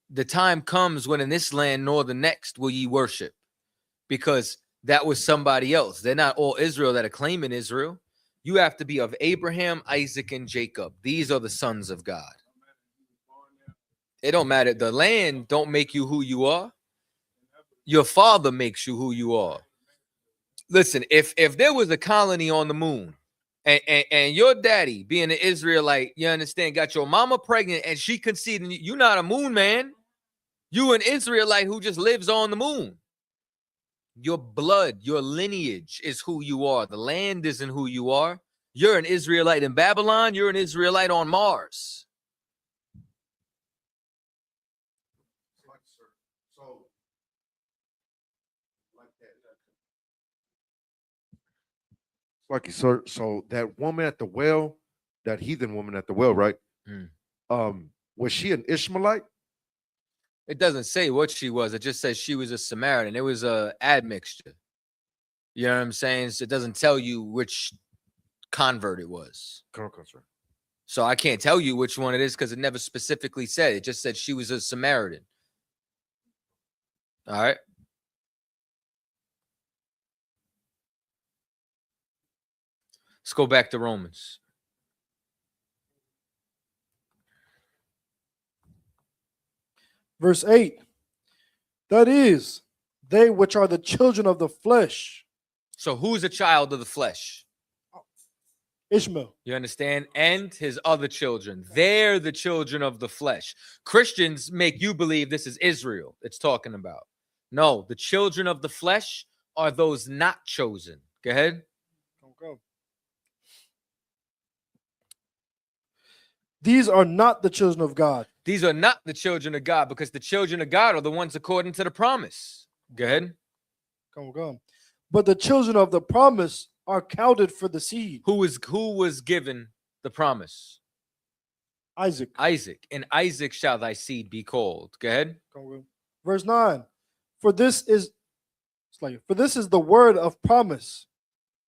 the time comes when in this land nor the next will ye worship, because that was somebody else. They're not all Israel that are claiming Israel. You have to be of Abraham, Isaac, and Jacob. These are the sons of God. It don't matter. The land don't make you who you are. Your father makes you who you are. Listen, if there was a colony on the moon and your daddy being an Israelite, you understand, got your mama pregnant and she conceived, and you're not a moon man. You an Israelite who just lives on the moon. Your blood, your lineage is who you are. The land isn't who you are. You're an Israelite in Babylon. You're an Israelite on Mars. So, like that. Lucky, sir. So that woman at the well, that heathen woman at the well, right? Was she an Ishmaelite? It doesn't say what she was. It just says she was a Samaritan. It was a admixture. You know what I'm saying? So it doesn't tell you which convert it was. So I can't tell you which one it is because it never specifically said. It just said she was a Samaritan. All right. Let's go back to Romans. Verse 8. That is, they which are the children of the flesh. So who's a child of the flesh? Ishmael. You understand? And his other children. They're the children of the flesh. Christians make you believe this is Israel it's talking about. No, the children of the flesh are those not chosen. Go ahead. Go. These are not the children of God. These are not the children of God, because the children of God are the ones according to the promise. Go ahead. Come. But the children of the promise are counted for the seed. Who was given the promise? Isaac. Isaac. And Isaac shall thy seed be called. Go ahead. Verse 9. For this is the word of promise.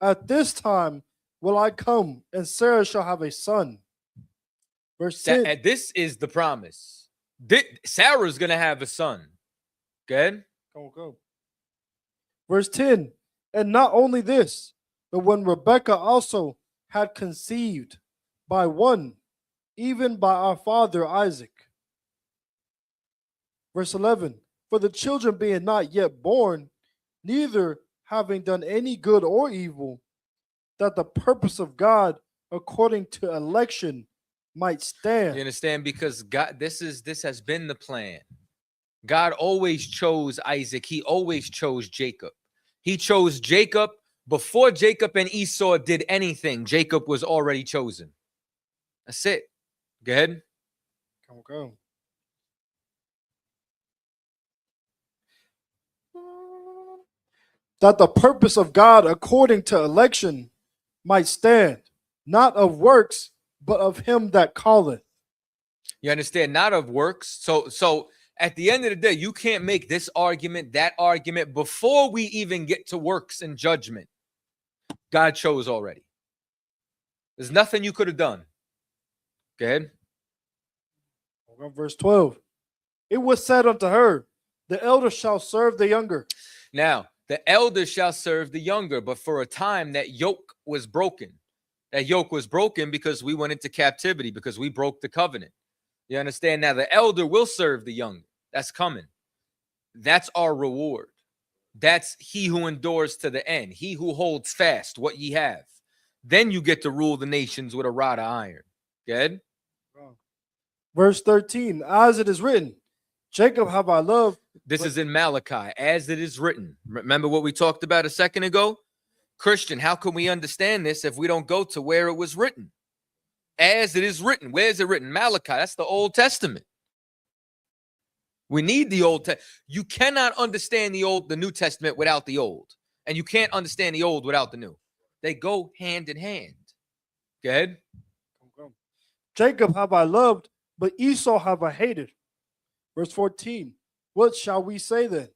At this time will I come, and Sarah shall have a son. Verse 10. And this is the promise. Sarah's going to have a son. Go ahead. Go. Verse 10. And not only this, but when Rebekah also had conceived by one, even by our father Isaac. Verse 11. For the children being not yet born, neither having done any good or evil, that the purpose of God according to election might stand. You understand? Because God, this has been the plan. God always chose Isaac. He always chose Jacob. He chose Jacob before Jacob and Esau did anything. Jacob was already chosen. That's it. Go ahead. Go. That the purpose of God according to election might stand, not of works, but of him that calleth. You understand? Not of works. So at the end of the day, you can't make this argument, that argument, before we even get to works and judgment. God chose already. There's nothing you could have done. Go ahead. Verse 12. It was said unto her, the elder shall serve the younger. Now, the elder shall serve the younger, but for a time that yoke was broken. That yoke was broken because we went into captivity, because we broke the covenant. You understand? Now the elder will serve the younger. That's coming. That's our reward. That's he who endures to the end. He who holds fast what ye have. Then you get to rule the nations with a rod of iron. Good? Verse 13. As it is written, Jacob have I loved. This is in Malachi, as it is written. Remember what we talked about a second ago? Christian, how can we understand this if we don't go to where it was written? As it is written. Where is it written? Malachi. That's the Old Testament. We need the Old Testament. You cannot understand the New Testament without the Old. And you can't understand the Old without the New. They go hand in hand. Go ahead. Jacob have I loved, but Esau have I hated. Verse 14. What shall we say then?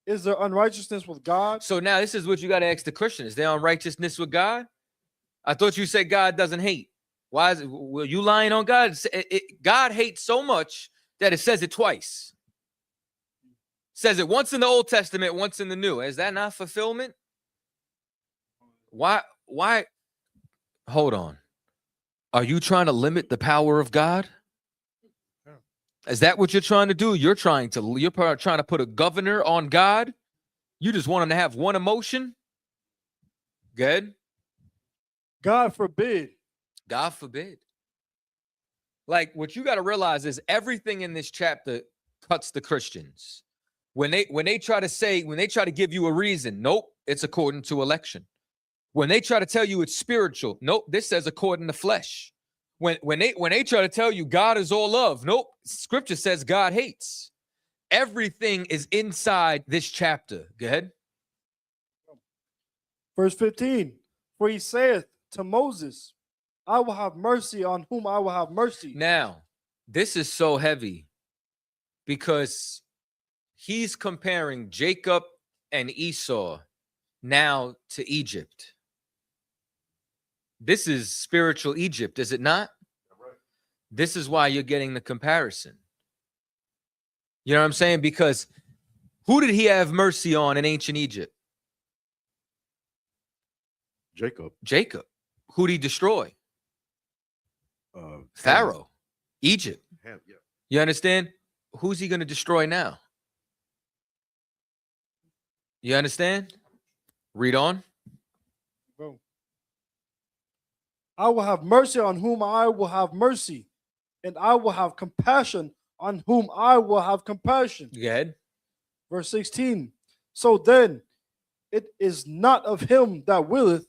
Is there unrighteousness with God? So now this is what you got to ask the Christian. Is there unrighteousness with God? I thought you said God doesn't hate. Why is it? Were you lying on God? God hates so much that it says it twice. Says it once in the Old Testament, once in the New. Is that not fulfillment? Why? Hold on. Are you trying to limit the power of God? Is that what you're trying to do? You're trying to put a governor on God? You just want him to have one emotion? Good. God forbid. God forbid. Like, what you got to realize is everything in this chapter cuts the Christians. When they try to give you a reason, nope, it's according to election. When they try to tell you it's spiritual, nope, this says according to flesh. When they try to tell you God is all love, nope, scripture says God hates. Everything is inside this chapter. Go ahead. Verse 15. For he saith to Moses, I will have mercy on whom I will have mercy. Now, this is so heavy because he's comparing Jacob and Esau now to Egypt. This is spiritual Egypt, is it not? This is why you're getting the comparison. You know what I'm saying? Because who did he have mercy on in ancient Egypt? Jacob. Who did he destroy? Pharaoh. Egypt. You understand? Who's he going to destroy now? You understand? Read on. I will have mercy on whom I will have mercy, and I will have compassion on whom I will have compassion. Go ahead. Verse 16. So then it is not of him that willeth,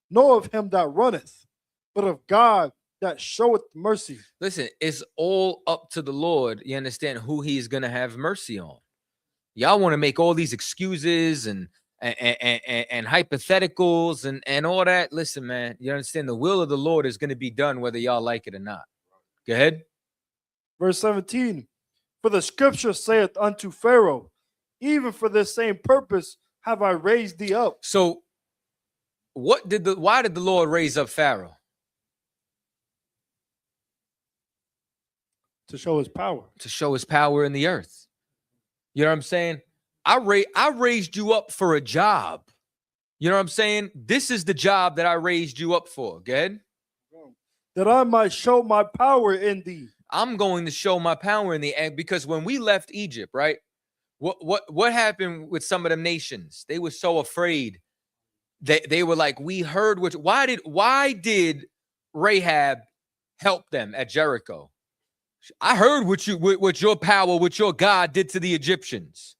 nor of him that runneth, but of God that showeth mercy. Listen, it's all up to the Lord. You understand who he's going to have mercy on. Y'all want to make all these excuses and hypotheticals and all that. Listen, man, you understand the will of the Lord is going to be done whether y'all like it or not. Go ahead. Verse 17. For the scripture saith unto Pharaoh, even for this same purpose have I raised thee up. So why did the Lord raise up Pharaoh? To show his power. To show his power in the earth. You know what I'm saying? I raised you up for a job. You know what I'm saying? This is the job that I raised you up for. Go ahead. That I might show my power in thee. I'm going to show my power in the end, because when we left Egypt, right? What happened with some of them nations? They were so afraid. They were like, we heard why did Rahab help them at Jericho? I heard what your power, what your God did to the Egyptians.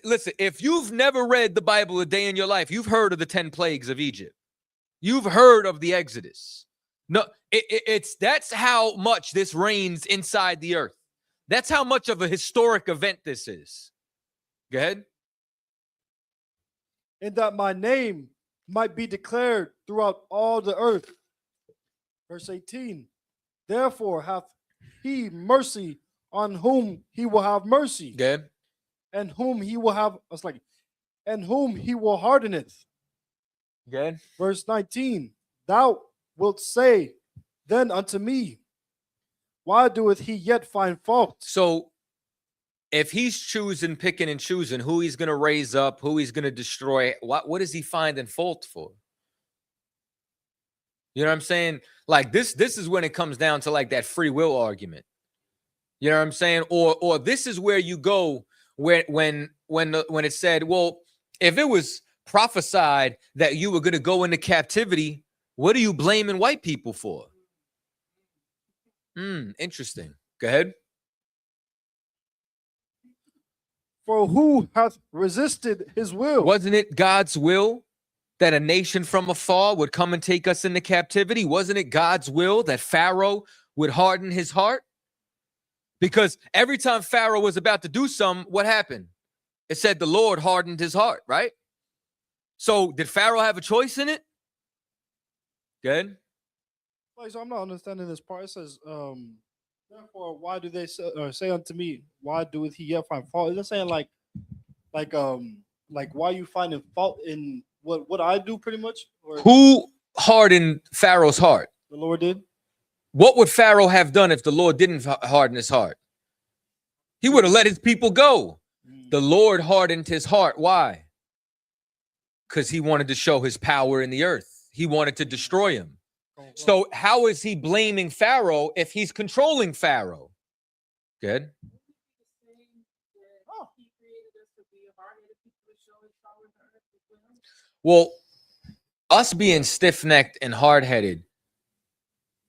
Listen, if you've never read the Bible a day in your life, you've heard of the 10 plagues of Egypt. You've heard of the Exodus. No, that's how much this reigns inside the earth. That's how much of a historic event this is. Go ahead. And that my name might be declared throughout all the earth. Verse 18. Therefore hath he mercy on whom he will have mercy. Good. And whom he will have, and whom he will hardeneth. Good. Verse 19. Thou wilt say then unto me, why doeth he yet find fault? So if he's picking and choosing who he's going to raise up, who he's going to destroy, what is he finding fault for? You know what I'm saying? Like this is when it comes down to like that free will argument. You know what I'm saying? Or this is where you go when it said, well, if it was prophesied that you were going to go into captivity, what are you blaming white people for? Interesting. Go ahead. For who hath resisted his will? Wasn't it God's will that a nation from afar would come and take us into captivity? Wasn't it God's will that Pharaoh would harden his heart? Because every time Pharaoh was about to do something, what happened? It said the Lord hardened his heart, right? So did Pharaoh have a choice in it? Good. Like, so I'm not understanding this part. It says, therefore, why do they say unto me, why doeth he yet find fault? Is it saying like why you finding fault in what I do, pretty much? Or Who hardened Pharaoh's heart? the Lord did? What would Pharaoh have done if the Lord didn't harden his heart? He would have let his people go. The Lord hardened his heart. Why? Because he wanted to show his power in the earth. He wanted to destroy him. So how is he blaming Pharaoh if he's controlling Pharaoh? Good. Well, us being stiff-necked and hard-headed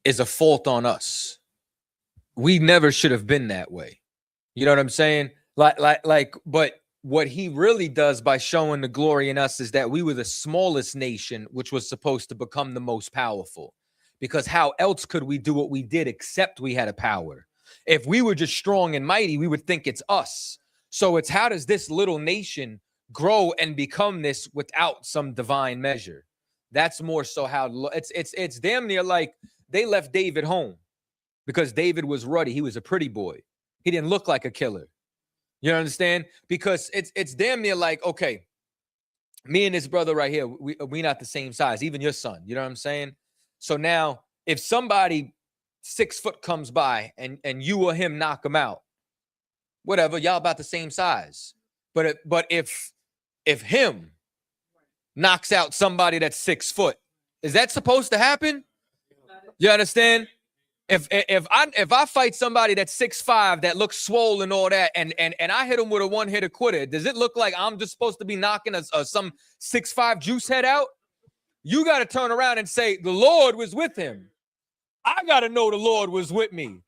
is a fault on us. We never should have been that way. You know what I'm saying? But what he really does by showing the glory in us is that we were the smallest nation, which was supposed to become the most powerful. Because how else could we do what we did except we had a power? If we were just strong and mighty, we would think it's us. So it's how does this little nation grow and become this without some divine measure? That's more so how it's damn near like they left David home because David was ruddy. He was a pretty boy. He didn't look like a killer. You understand? Because it's damn near like, okay, me and this brother right here, we not the same size, even your son. You know what I'm saying? So now if somebody 6 foot comes by and you or him knock him out, whatever, y'all about the same size. But if him knocks out somebody that's 6 foot, is that supposed to happen? You understand? If I fight somebody that's 6'5", that looks swollen and all that, and I hit him with a one-hitter quitter, does it look like I'm just supposed to be knocking some 6'5" juice head out? You got to turn around and say the Lord was with him. I got to know the Lord was with me.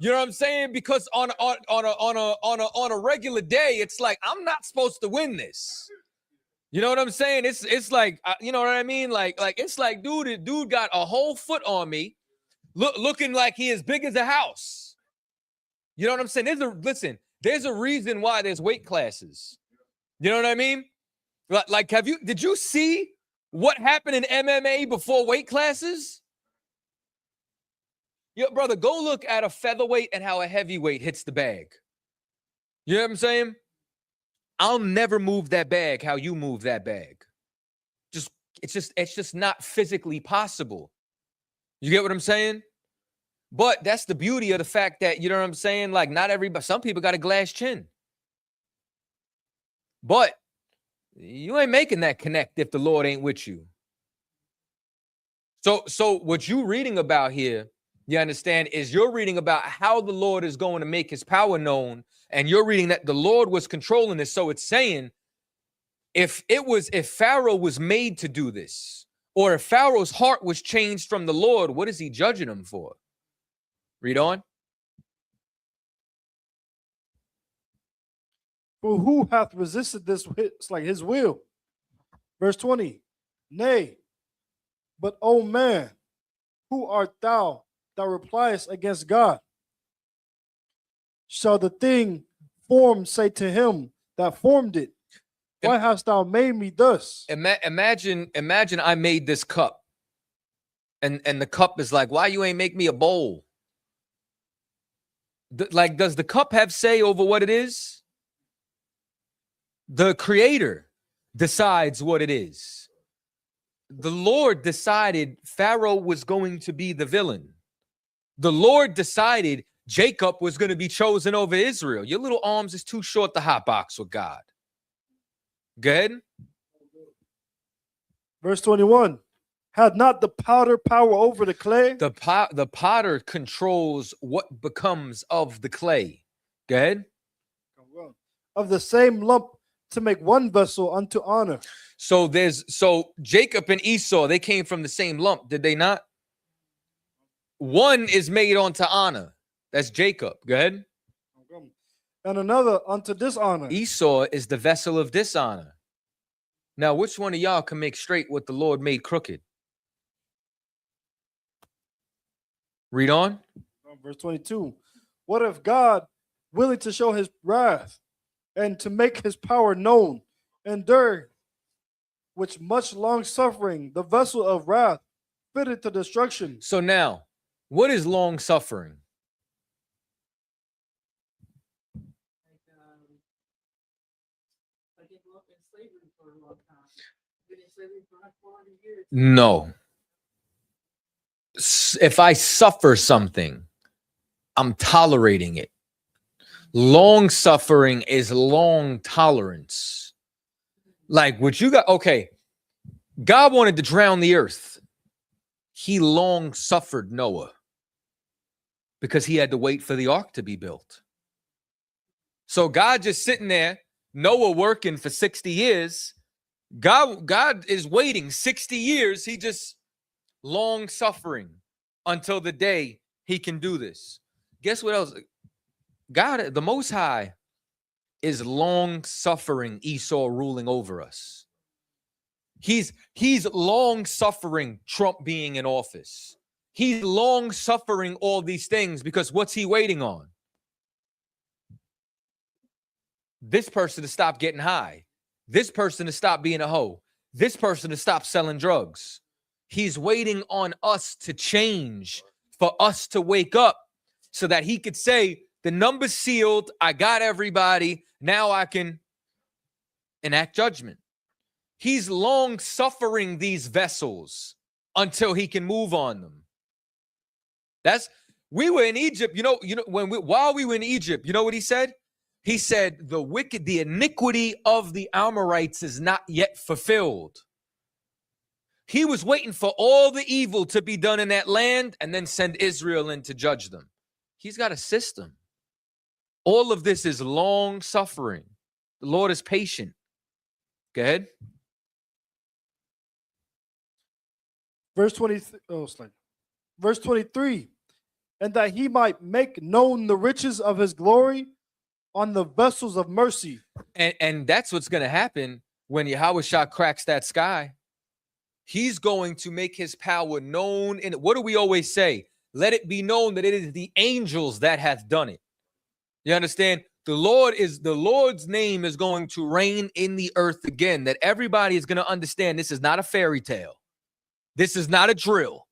You know what I'm saying? Because on a regular day, it's like I'm not supposed to win this. You know what I'm saying? It's like you know what I mean? Like it's like dude got a whole foot on me. Looking like he is big as a house. You know what I'm saying? There's a reason why there's weight classes. You know what I mean? Like, did you see what happened in MMA before weight classes? Yo, brother, go look at a featherweight and how a heavyweight hits the bag. You know what I'm saying? I'll never move that bag how you move that bag. It's just not physically possible. You get what I'm saying? But that's the beauty of the fact that, you know what I'm saying? Like, not everybody, some people got a glass chin. But you ain't making that connect if the Lord ain't with you. So what you reading about here, you understand, is you're reading about how the Lord is going to make his power known. And you're reading that the Lord was controlling this. So it's saying, if Pharaoh was made to do this, or if Pharaoh's heart was changed from the Lord, what is he judging him for? Read on. For who hath resisted this? It's like his will. Verse 20. Nay, but O man, who art thou that repliest against God? Shall the thing formed say to him that formed it, why hast thou made me thus? Imagine I made this cup. And the cup is like, why you ain't make me a bowl? Does the cup have say over what it is? The creator decides what it is. The Lord decided Pharaoh was going to be the villain. The Lord decided Jacob was going to be chosen over Israel. Your little arms is too short to hot box with God. Good. Verse 21. Had not the potter power over the clay? The potter controls what becomes of the clay. Good. Of the same lump to make one vessel unto honor. So Jacob and Esau, they came from the same lump, did they not? One is made onto honor. That's Jacob. Go ahead. and another unto dishonor. Esau is the vessel of dishonor. Now, which one of y'all can make straight what the Lord made crooked? Read on. Verse 22. What if God, willing to show his wrath and to make his power known, endured which much long suffering, the vessel of wrath, fitted to destruction? So now, what is long suffering? Like they grew up in slavery for a long time. Been in slavery for like 400 years. No. If I suffer something, I'm tolerating it. Long suffering is long tolerance. Like what you got, okay. God wanted to drown the earth. He long suffered Noah because he had to wait for the ark to be built. So God just sitting there, Noah working for 60 years. God is waiting 60 years. He just long suffering until the day he can do this. Guess what else? God, the Most High, is long suffering Esau ruling over us. He's long suffering Trump being in office. He's long suffering all these things because what's he waiting on? This person to stop getting high. This person to stop being a hoe. This person to stop selling drugs. He's waiting on us to change, for us to wake up so that he could say, the number's sealed. I got everybody. Now I can enact judgment. He's long suffering these vessels until he can move on them. We were in Egypt, while we were in Egypt, you know what he said? He said, the iniquity of the Amorites is not yet fulfilled. He was waiting for all the evil to be done in that land and then send Israel in to judge them. He's got a system. All of this is long suffering. The Lord is patient. Go ahead. Verse 23. Verse 23. And that he might make known the riches of his glory on the vessels of mercy. And that's what's going to happen when Yahushua cracks that sky. He's going to make his power known. And what do we always say? Let it be known that it is the angels that hath done it. You understand? The Lord's name is going to reign in the earth again, that everybody is going to understand this is not a fairy tale. This is not a drill.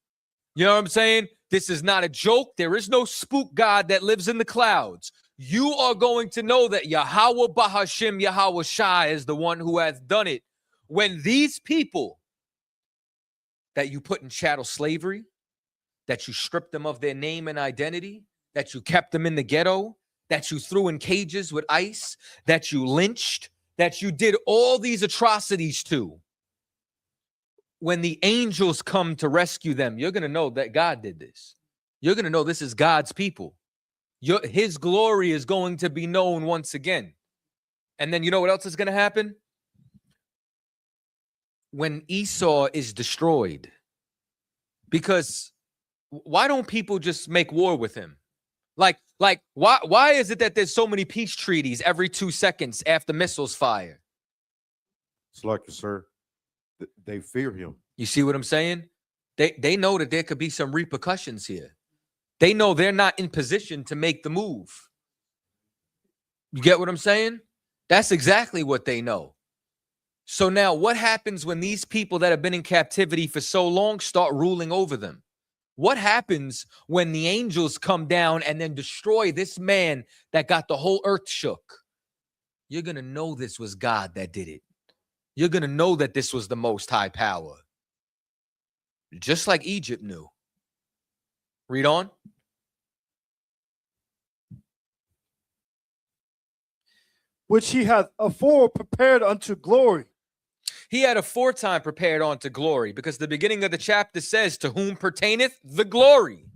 You know what I'm saying? This is not a joke. There is no spook God that lives in the clouds. You are going to know that Yahweh Bahashim Yahweh Shai is the one who has done it. When these people that you put in chattel slavery, that you stripped them of their name and identity, that you kept them in the ghetto, that you threw in cages with ice, that you lynched, that you did all these atrocities to, when the angels come to rescue them, you're going to know that God did this. You're going to know this is God's people. His glory is going to be known once again. And then you know what else is going to happen? When Esau is destroyed. Because why don't people just make war with him? Like why is it that there's so many peace treaties every 2 seconds after missiles fire? It's like, sir, they fear him. You see what I'm saying? They know that there could be some repercussions here. They know they're not in position to make the move. You get what I'm saying? That's exactly what they know. So now what happens when these people that have been in captivity for so long start ruling over them? What happens when the angels come down and then destroy this man that got the whole earth shook? You're going to know this was God that did it. You're going to know that this was the Most High power. Just like Egypt knew. Read on. Which he hath afore prepared unto glory. He had aforetime prepared unto glory, because the beginning of the chapter says, to whom pertaineth the glory.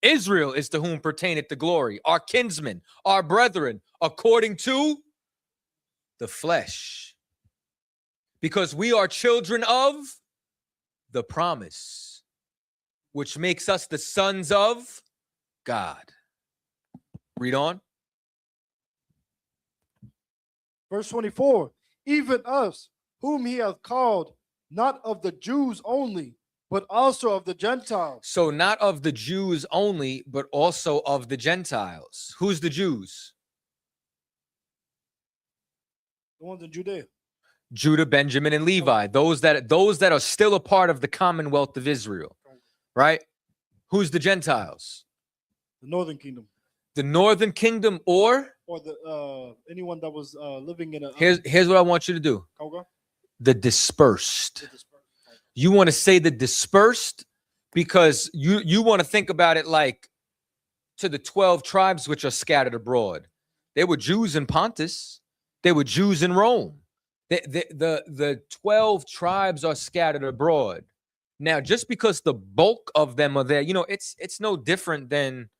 Israel is to whom pertaineth the glory. Our kinsmen, our brethren, according to the flesh. Because we are children of the promise, which makes us the sons of God. Read on. Verse 24. Verse 24. Even us, whom he hath called, not of the Jews only, but also of the Gentiles. So not of the Jews only, but also of the Gentiles. Who's the Jews? The ones in Judea. Judah, Benjamin, and Levi. Those that are still a part of the Commonwealth of Israel. Right? Who's the Gentiles? The northern kingdom. The northern kingdom, or the anyone that was living in a here's what I want you to do. The dispersed. You want to say the dispersed because you want to think about it like to the 12 tribes which are scattered abroad. There were Jews in Pontus. There were Jews in Rome. The 12 tribes are scattered abroad. Now, just because the bulk of them are there, it's no different than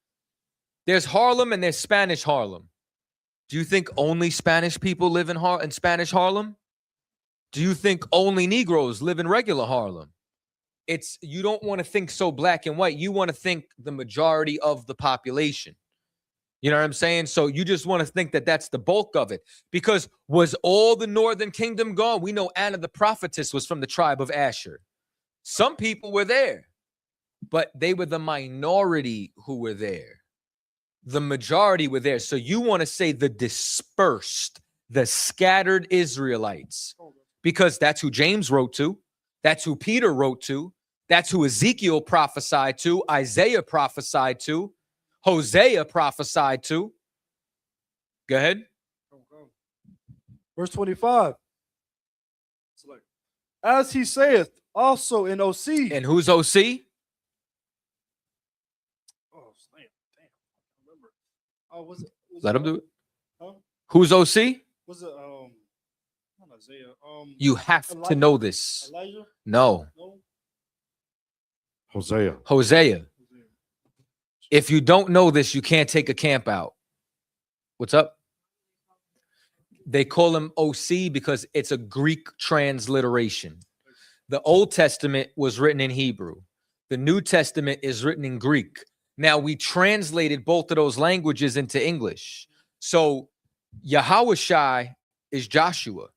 there's Harlem and there's Spanish Harlem. Do you think only Spanish people live in Spanish Harlem? Do you think only Negroes live in regular Harlem? You don't want to think so black and white. You want to think the majority of the population. You know what I'm saying? So you just want to think that that's the bulk of it. Because was all the northern kingdom gone? We know Anna the prophetess was from the tribe of Asher. Some people were there, but they were the minority who were there. The majority were there. So you want to say the dispersed, the scattered Israelites, because that's who James wrote to. That's who Peter wrote to. That's who Ezekiel prophesied to. Isaiah prophesied to. Hosea prophesied to. Go ahead. Verse 25. As he saith also in OC. And who's OC? Oh, damn. Remember. Oh, was it? Let him do it. Huh? Who's OC? Was it not Isaiah? You have to know this. Elijah? No. No. Hosea. If you don't know this, you can't take a camp out. What's up? They call him OC because it's a Greek transliteration. The Old Testament was written in Hebrew. The New Testament is written in Greek. Now, we translated both of those languages into English. So Yahushai is Joshua.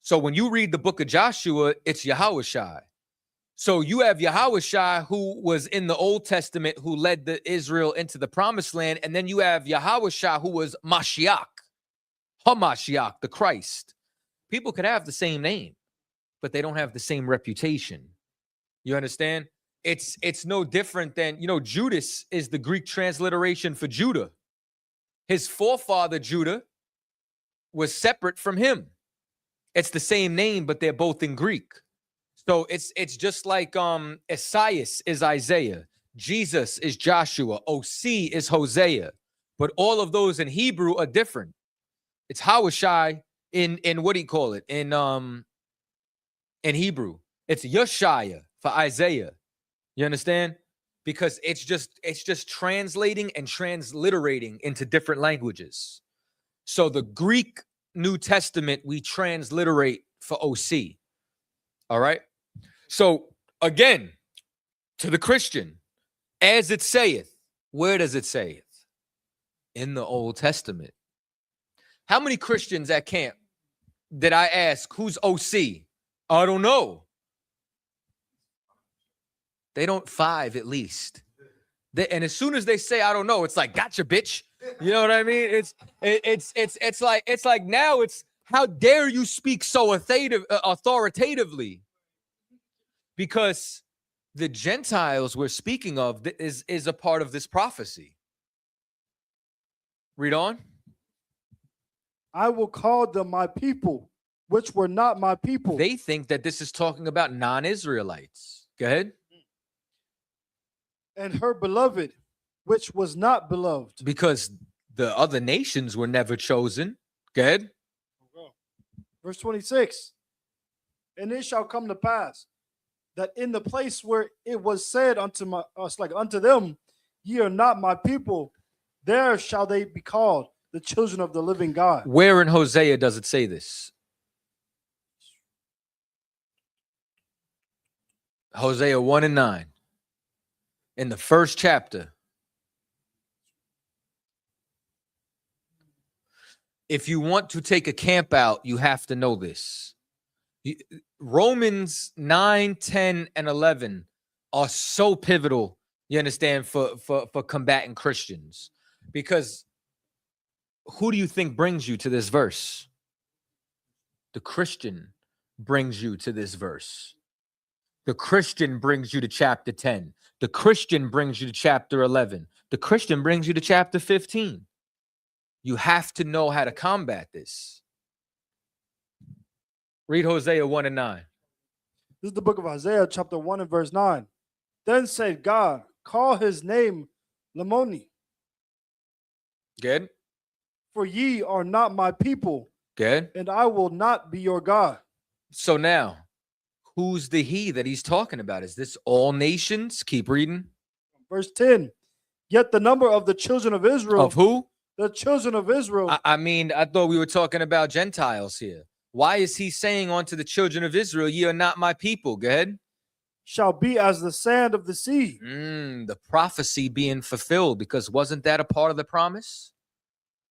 So when you read the book of Joshua, it's Yahushai. So you have Yahushai, who was in the Old Testament, who led the Israel into the promised land. And then you have Yahushai, who was Mashiach, HaMashiach, the Christ. People could have the same name, but they don't have the same reputation. You understand? It's no different than, Judas is the Greek transliteration for Judah. His forefather, Judah, was separate from him. It's the same name, but they're both in Greek. So it's just like Esaias is Isaiah, Jesus is Joshua, OC is Hosea, but all of those in Hebrew are different. It's Hawashai in what do you call it in Hebrew? It's Yeshaya for Isaiah. You understand? Because it's just translating and transliterating into different languages. So the Greek New Testament we transliterate for OC. All right. So again, to the Christian, as it saith, where does it say it? In the Old Testament. How many Christians at camp did I ask, who's OC? I don't know. They don't 5 at least. And as soon as they say, I don't know, it's like, gotcha, bitch. You know what I mean? It's like now it's, how dare you speak so authoritatively? Because the Gentiles we're speaking of is a part of this prophecy. Read on. I will call them my people, which were not my people. They think that this is talking about non-Israelites. Go ahead. And her beloved, which was not beloved. Because the other nations were never chosen. Go ahead. Verse 26. And it shall come to pass that in the place where it was said unto us, like unto them, ye are not my people, there shall they be called the children of the living God. Where in Hosea does it say this? Hosea 1:9. In the first chapter. If you want to take a camp out, you have to know this. Romans 9, 10, and 11 are so pivotal, you understand, for combating Christians. Because who do you think brings you to this verse? The Christian brings you to this verse. The Christian brings you to chapter 10. The Christian brings you to chapter 11. The Christian brings you to chapter 15. You have to know how to combat this. Read Hosea 1 and 9. This is the book of Isaiah, chapter 1 and verse 9. Then said God, call his name Lamoni, Good. for ye are not my people, Good. and I will not be your God. So now, who's the he that he's talking about? Is this all nations? Keep reading. Verse 10. Yet the number of the children of Israel. Of who? The children of Israel. I mean, I thought we were talking about Gentiles here. Why is he saying unto the children of Israel, ye are not my people? Go ahead. Shall be as the sand of the sea. The prophecy being fulfilled, because wasn't that a part of the promise?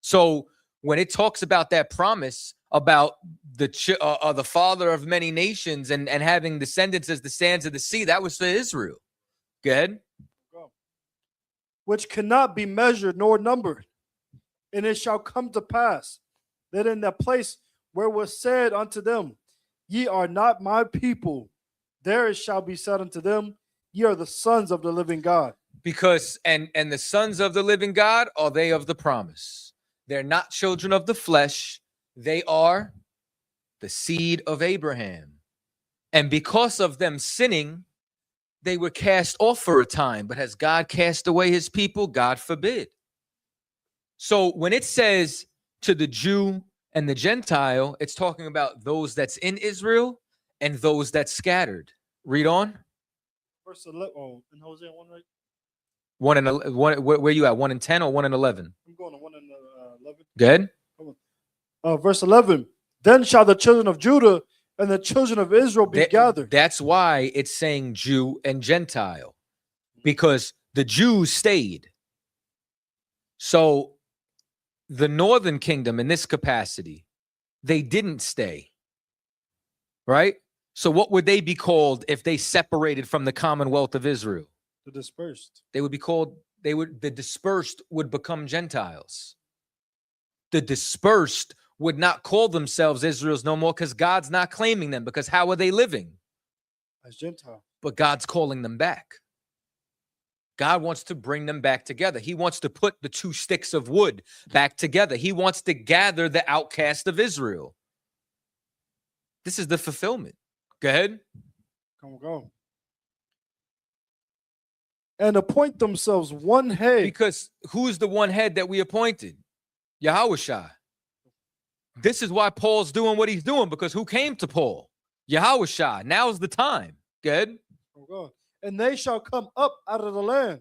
So when it talks about that promise about the father of many nations and having descendants as the sands of the sea, that was for Israel. Go ahead. Which cannot be measured nor numbered. And it shall come to pass that in the place where was said unto them, ye are not my people, there it shall be said unto them, ye are the sons of the living God. Because and the sons of the living God are they of the promise. They're not children of the flesh. They are the seed of Abraham. And because of them sinning, they were cast off for a time. But has God cast away his people? God forbid. So when it says to the Jew and the Gentile, it's talking about those that's in Israel and those that's scattered. Read on. Verse 11. Oh, in Hosea 1, right? 1 and 1. Where you at? 1 and 10 or 1 and 11? I'm going to 1 and 11. Good. Verse 11. Then shall the children of Judah and the children of Israel be gathered. That's why it's saying Jew and Gentile, because the Jews stayed. So the northern kingdom in this capacity, they didn't stay. Right? So what would they be called if they separated from the Commonwealth of Israel? The dispersed. They would be called, the dispersed would become Gentiles. The dispersed would not call themselves Israel's no more, because God's not claiming them, because how are they living? As Gentiles. But God's calling them back. God wants to bring them back together. He wants to put the two sticks of wood back together. He wants to gather the outcast of Israel. This is the fulfillment. Go ahead. Go. And appoint themselves one head. Because who's the one head that we appointed? Yahushua. This is why Paul's doing what he's doing, because who came to Paul? Yahushua. Now's the time. Good. And they shall come up out of the land,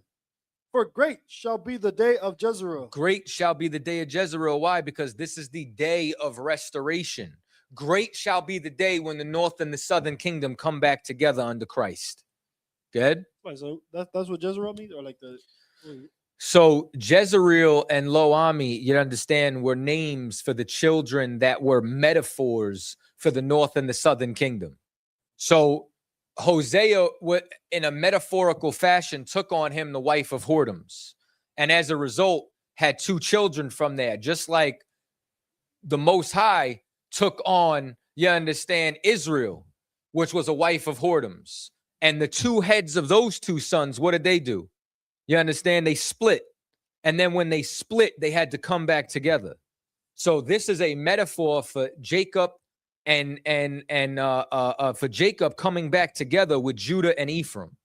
for great shall be the day of Jezreel. Great shall be the day of Jezreel. Why? Because this is the day of restoration. Great shall be the day when the north and the southern kingdom come back together under Christ. Good. So that's what Jezreel means, or like the. So Jezreel and Lo-Ami, you understand, were names for the children that were metaphors for the north and the southern kingdom. So Hosea, in a metaphorical fashion, took on him the wife of whoredoms, and as a result had two children from there, just like the Most High took on, you understand, Israel, which was a wife of whoredoms. And the two heads of those two sons, what did they do? You understand? They split. And then when they split, they had to come back together. So this is a metaphor for Jacob and for Jacob coming back together with Judah and Ephraim.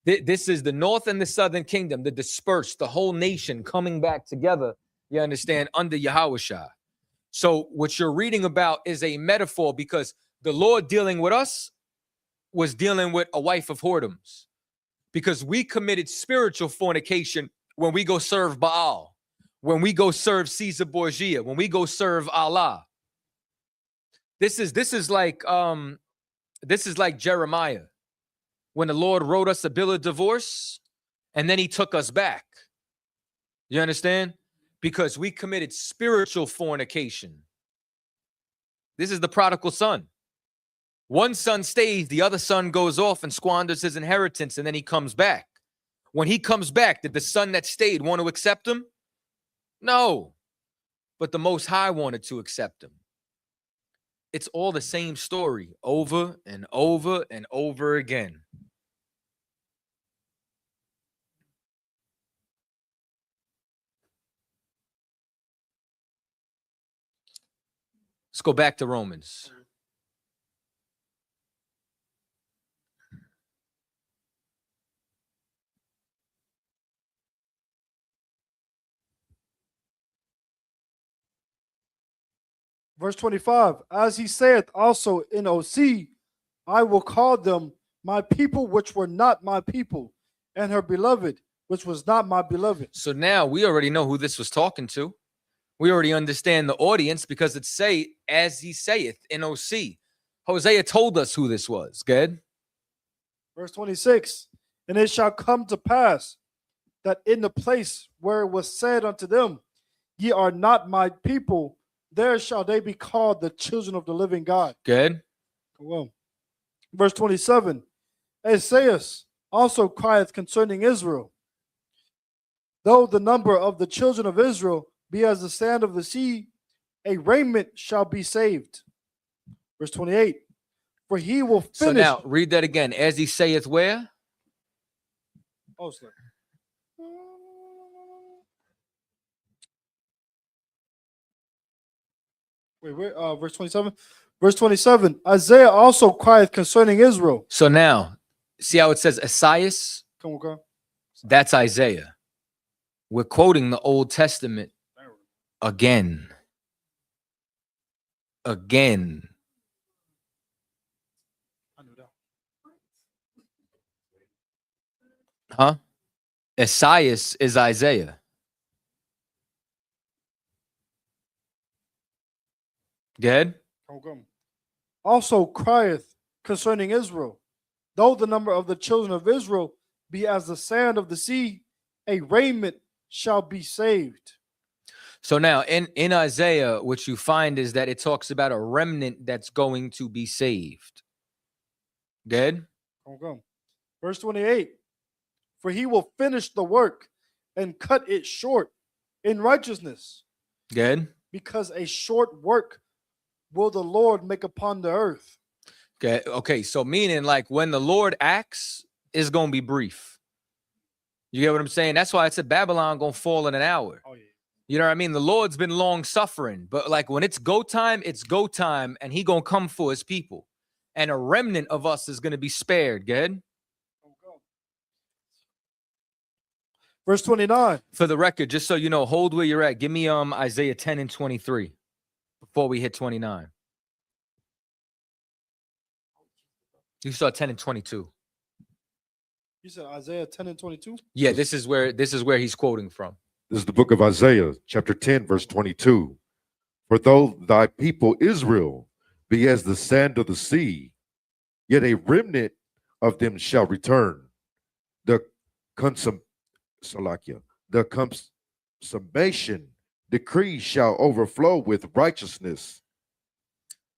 This is the north and the southern kingdom, the dispersed, the whole nation coming back together, you understand, under Yahushua. So what you're reading about is a metaphor, because the Lord dealing with us was dealing with a wife of whoredoms, because we committed spiritual fornication when we go serve Baal, when we go serve Caesar Borgia, when we go serve Allah. This is like Jeremiah, when the Lord wrote us a bill of divorce and then he took us back. You understand? because we committed spiritual fornication. This is the prodigal son. One son stays, the other son goes off and squanders his inheritance, and then he comes back. When he comes back, did the son that stayed want to accept him? No. But the Most High wanted to accept him. It's all the same story over and over and over again. Let's go back to Romans. Verse 25, as he saith also in OC, I will call them my people which were not my people, and her beloved which was not my beloved. So now we already know who this was talking to. We already understand the audience because it say, as he saith in OC. Hosea told us who this was. Good. Verse 26, and it shall come to pass that in the place where it was said unto them, ye are not my people, there shall they be called the children of the living God. Good. Well, verse 27, Isaiah also crieth concerning Israel, though the number of the children of Israel be as the sand of the sea, a remnant shall be saved. Verse 28, for he will finish. So now read that again. As he saith where? Oh, sorry. Wait, verse 27. Verse 27. Isaiah also crieth concerning Israel. So now, see how it says Isaiah? Come on, come. That's Isaiah. We're quoting the Old Testament again. Again. I knew that. Huh? Isaiah is Isaiah. Good. Come on, come. Also crieth concerning Israel, though the number of the children of Israel be as the sand of the sea, a remnant shall be saved. So now in Isaiah, what you find is that it talks about a remnant that's going to be saved. Good. Come on, come. Verse 28. For he will finish the work and cut it short in righteousness, Good. because a short work will the Lord make upon the earth. Okay. Okay. So meaning like when the Lord acts, it's gonna be brief. You get what I'm saying? That's why I said Babylon gonna fall in an hour. Oh, yeah. You know what I mean? The Lord's been long suffering, but like when it's go time, and he gonna come for his people. And a remnant of us is gonna be spared. Good. Verse 29. For the record, just so you know, hold where you're at. Give me Isaiah 10 and 23 before we hit 29. You saw 10 and 22. You said Isaiah 10 and 22? Yeah, this is where he's quoting from. This is the book of Isaiah, chapter 10, verse 22. For though thy people Israel be as the sand of the sea, yet a remnant of them shall return. The consummation decree shall overflow with righteousness.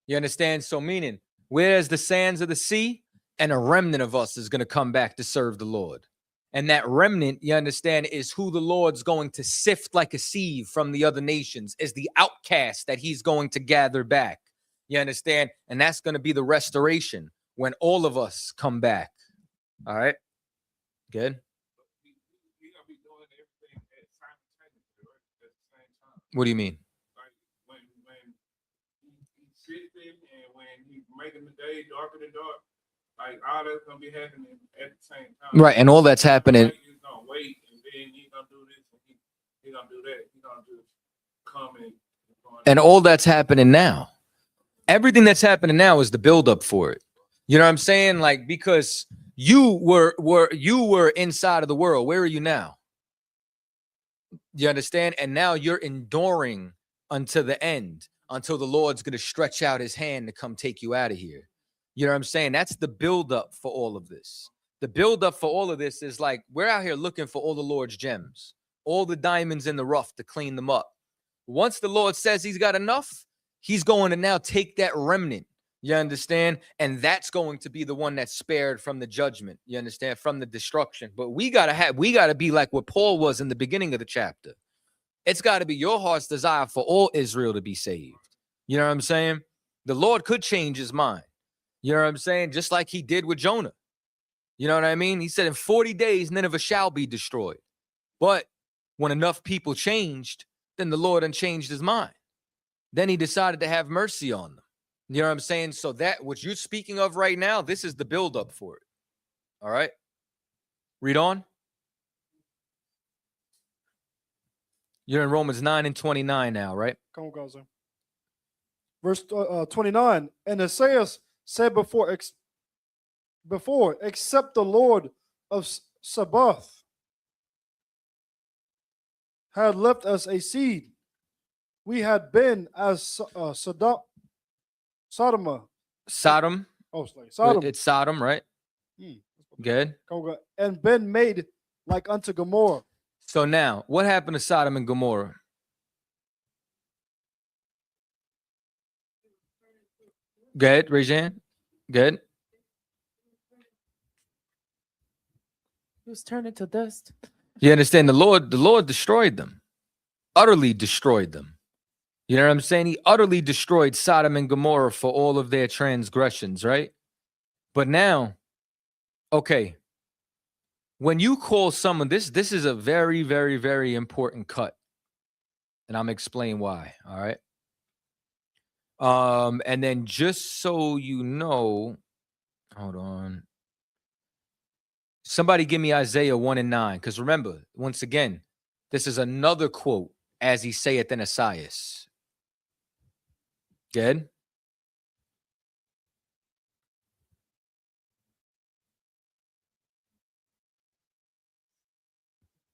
You understand? So meaning, where's the sands of the sea? And a remnant of us is going to come back to serve the Lord. And that remnant, you understand, is who the Lord's going to sift like a sieve from the other nations, is the outcast that he's going to gather back. You understand? And that's going to be the restoration when all of us come back. All right? Good. What do you mean? Like when he's sifting and when he's making the day darker than dark, like all that's gonna be happening at the same time. Right, and all that's happening. He's gonna wait, and then he's gonna do this, and he's gonna do that. He's gonna just come and all that's happening now. Everything that's happening now is the buildup for it. You know what I'm saying? Like, because you were inside of the world. Where are you now? You understand? And now you're enduring until the end, until the Lord's going to stretch out his hand to come take you out of here. You know what I'm saying? That's the buildup for all of this. The buildup for all of this is like, we're out here looking for all the Lord's gems, all the diamonds in the rough to clean them up. Once the Lord says he's got enough, he's going to now take that remnant. You understand? And that's going to be the one that's spared from the judgment. You understand? From the destruction. But we gotta be like what Paul was in the beginning of the chapter. It's got to be your heart's desire for all Israel to be saved. You know what I'm saying? The Lord could change his mind. You know what I'm saying? Just like he did with Jonah. You know what I mean? He said in 40 days, Nineveh shall be destroyed. But when enough people changed, then the Lord unchanged his mind. Then he decided to have mercy on them. You know what I'm saying? So that what you're speaking of right now, this is the buildup for it. All right. Read on. You're in Romans 9 and 29 now, right? Come on, guys. Verse 29. And Isaiah said before, except the Lord of Sabaoth had left us a seed, we had been as Sodom. Sodom. Oh, sorry, Sodom. It's Sodom, right? Good. And been made like unto Gomorrah. So now, what happened to Sodom and Gomorrah? Good, Rajan. Good. He was turned into dust. You understand? The Lord destroyed them, utterly destroyed them. You know what I'm saying? He utterly destroyed Sodom and Gomorrah for all of their transgressions, right? But now, okay, when you call someone, this is a very, very, very important cut. And I'm explaining why, all right? And then just so you know, hold on. Somebody give me Isaiah 1 and 9. Because remember, once again, this is another quote as he saith in Isaiah. Good.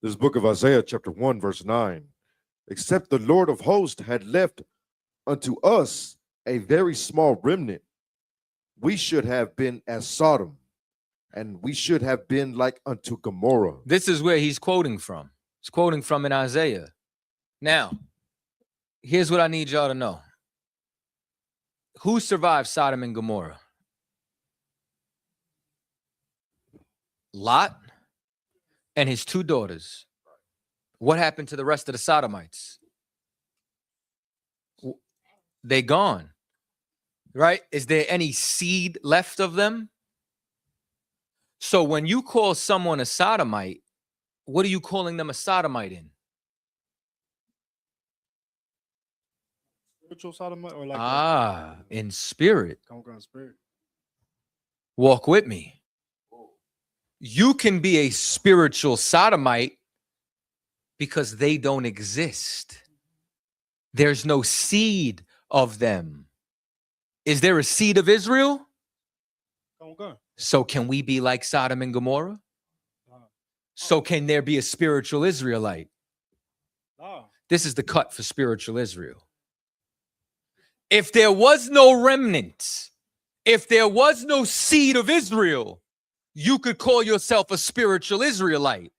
This book of Isaiah, chapter 1, verse 9. Except the Lord of hosts had left unto us a very small remnant, we should have been as Sodom, and we should have been like unto Gomorrah. This is where he's quoting from. He's quoting from in Isaiah. Now, here's what I need y'all to know. Who survived Sodom and Gomorrah? Lot and his 2 daughters. What happened to the rest of the Sodomites? They gone, right? Is there any seed left of them? So when you call someone a sodomite, what are you calling them a sodomite in? Spiritual sodomite or like in spirit. Come on, spirit. Walk with me. You can be a spiritual sodomite because they don't exist. There's no seed of them. Is there a seed of Israel? So can we be like Sodom and Gomorrah? So can there be a spiritual Israelite? This is the cut for spiritual Israel. If there was no remnant, if there was no seed of Israel, you could call yourself a spiritual Israelite.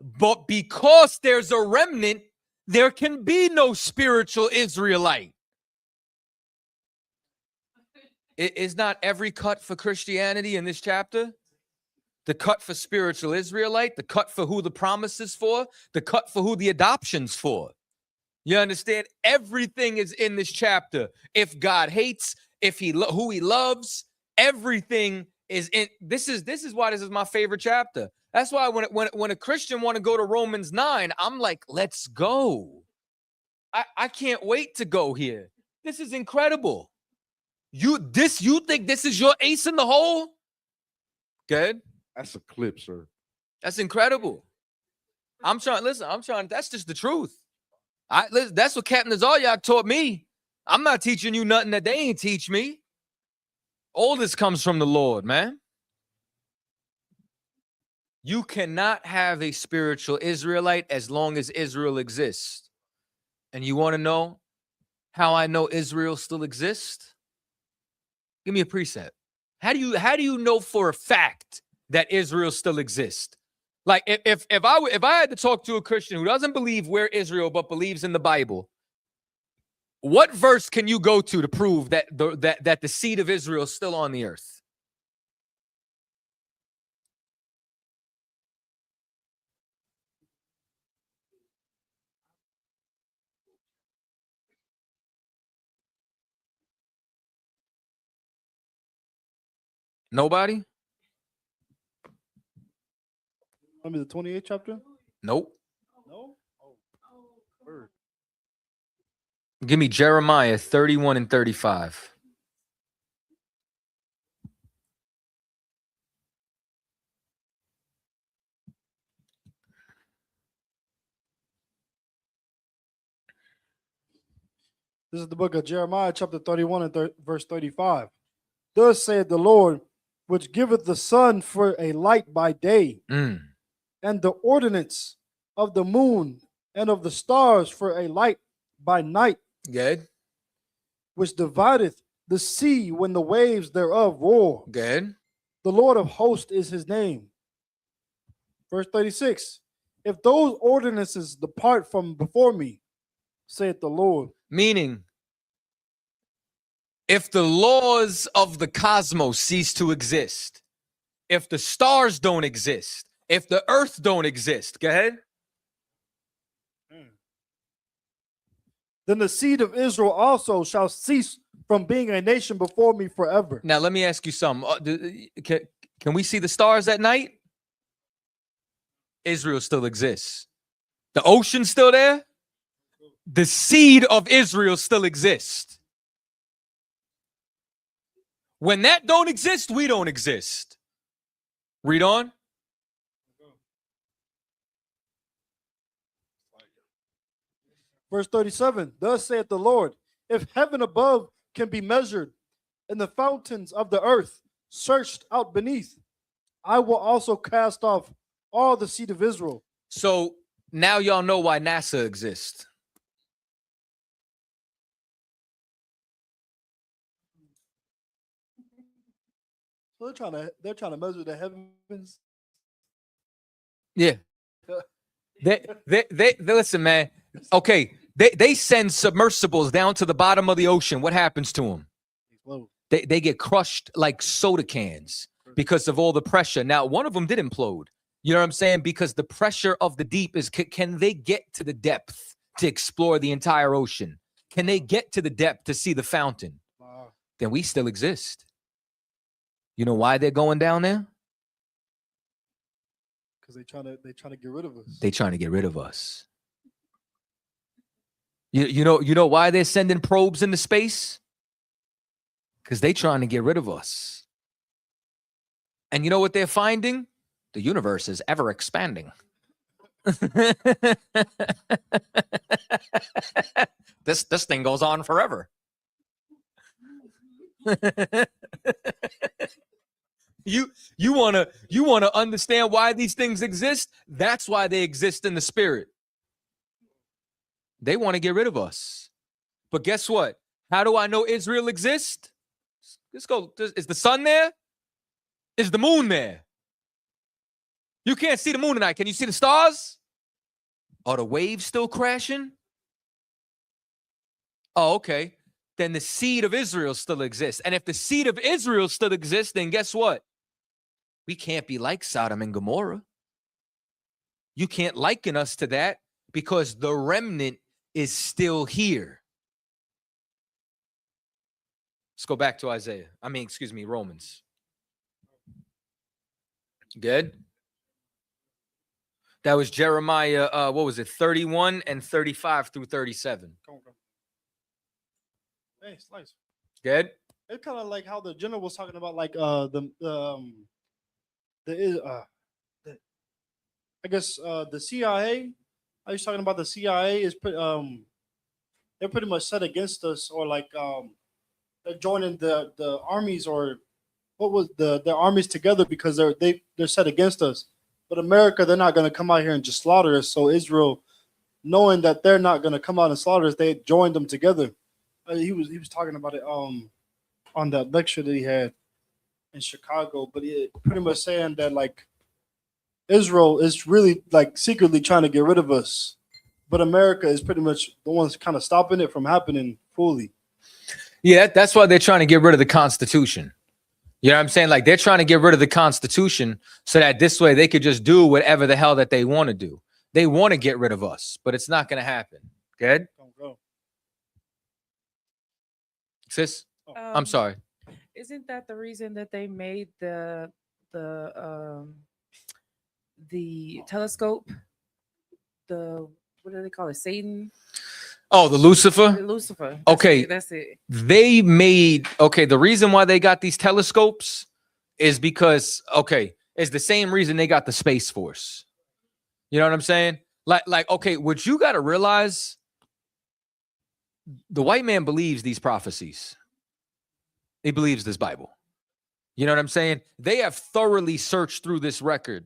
But because there's a remnant, there can be no spiritual Israelite. Is not every cut for Christianity in this chapter? The cut for spiritual Israelite, the cut for who the promise is for, the cut for who the adoption's for. You understand? Everything is in this chapter. If God hates, if who he loves, everything is in. This is why this is my favorite chapter. That's why when a Christian want to go to Romans 9, I'm like, let's go. I can't wait to go here. This is incredible. You think this is your ace in the hole? Good. That's a clip, sir. That's incredible. That's just the truth. That's what Captain Zaryak taught me. I'm not teaching you nothing that they ain't teach me. All this comes from the Lord, man. You cannot have a spiritual Israelite as long as Israel exists. And you want to know how I know Israel still exists? Give me a precept. How do you know for a fact that Israel still exists? Like if I had to talk to a Christian who doesn't believe we're Israel but believes in the Bible, what verse can you go to prove that the seed of Israel is still on the earth? Nobody? I mean, the 28th chapter. Nope. No. Oh, word. Give me Jeremiah 31 and 35. This is the book of Jeremiah, chapter 31 and verse 35. Thus saith the Lord, which giveth the sun for a light by day, Mm. and the ordinance of the moon and of the stars for a light by night, Good. which divideth the sea when the waves thereof roar. Good. The Lord of hosts is his name. Verse 36. If those ordinances depart from before me, saith the Lord. Meaning, if the laws of the cosmos cease to exist, if the stars don't exist, if the earth don't exist, go ahead. Then the seed of Israel also shall cease from being a nation before me forever. Now, let me ask you something. Can we see the stars at night? Israel still exists. The ocean's still there. The seed of Israel still exists. When that don't exist, we don't exist. Read on. Verse 37. Thus saith the Lord, if heaven above can be measured, and the fountains of the earth searched out beneath, I will also cast off all the seed of Israel. So now y'all know why NASA exists. So they're trying to measure the heavens. Yeah. They listen, man. Okay, they send submersibles down to the bottom of the ocean. What happens to them? They get crushed like soda cans because of all the pressure. Now, one of them did implode. You know what I'm saying? Because the pressure of the deep is, can they get to the depth to explore the entire ocean? Can they get to the depth to see the fountain? Then we still exist. You know why they're going down there? Because they're trying to get rid of us. They're trying to get rid of us. You know why they're sending probes into space? Because they're trying to get rid of us. And you know what they're finding? The universe is ever expanding. This thing goes on forever. You wanna understand why these things exist? That's why they exist in the spirit. They want to get rid of us. But guess what? How do I know Israel exists? Let's go. Is the sun there? Is the moon there? You can't see the moon tonight. Can you see the stars? Are the waves still crashing? Oh, okay. Then the seed of Israel still exists. And if the seed of Israel still exists, then guess what? We can't be like Sodom and Gomorrah. You can't liken us to that because the remnant is still here. Let's go back to Romans. Good. That was Jeremiah, 31 and 35 through 37. Hey, slice. Good. It's kind of like how the general was talking about, like the CIA. I was talking about the CIA is they're pretty much set against us, or like they're joining the armies, or what was the armies together because they're set against us. But America, they're not going to come out here and just slaughter us. So Israel, knowing that they're not going to come out and slaughter us, they joined them together. He was talking about it on that lecture that he had in Chicago, but he pretty much saying that, like, Israel is really like secretly trying to get rid of us, but America is pretty much the ones kind of stopping it from happening fully. Yeah, that's why they're trying to get rid of the Constitution. You know what I'm saying? Like they're trying to get rid of the Constitution so that this way they could just do whatever the hell that they want to do. They want to get rid of us, but it's not going to happen. Good? Sis? I'm sorry. Isn't that the reason that they made the telescope? What do they call it? Satan? Oh, the Lucifer? Lucifer. Okay. That's it. They made, okay, the reason why they got these telescopes is because, okay, it's the same reason they got the Space Force. You know what I'm saying? Like, okay, what you got to realize, the white man believes these prophecies. He believes this Bible. You know what I'm saying? They have thoroughly searched through this record.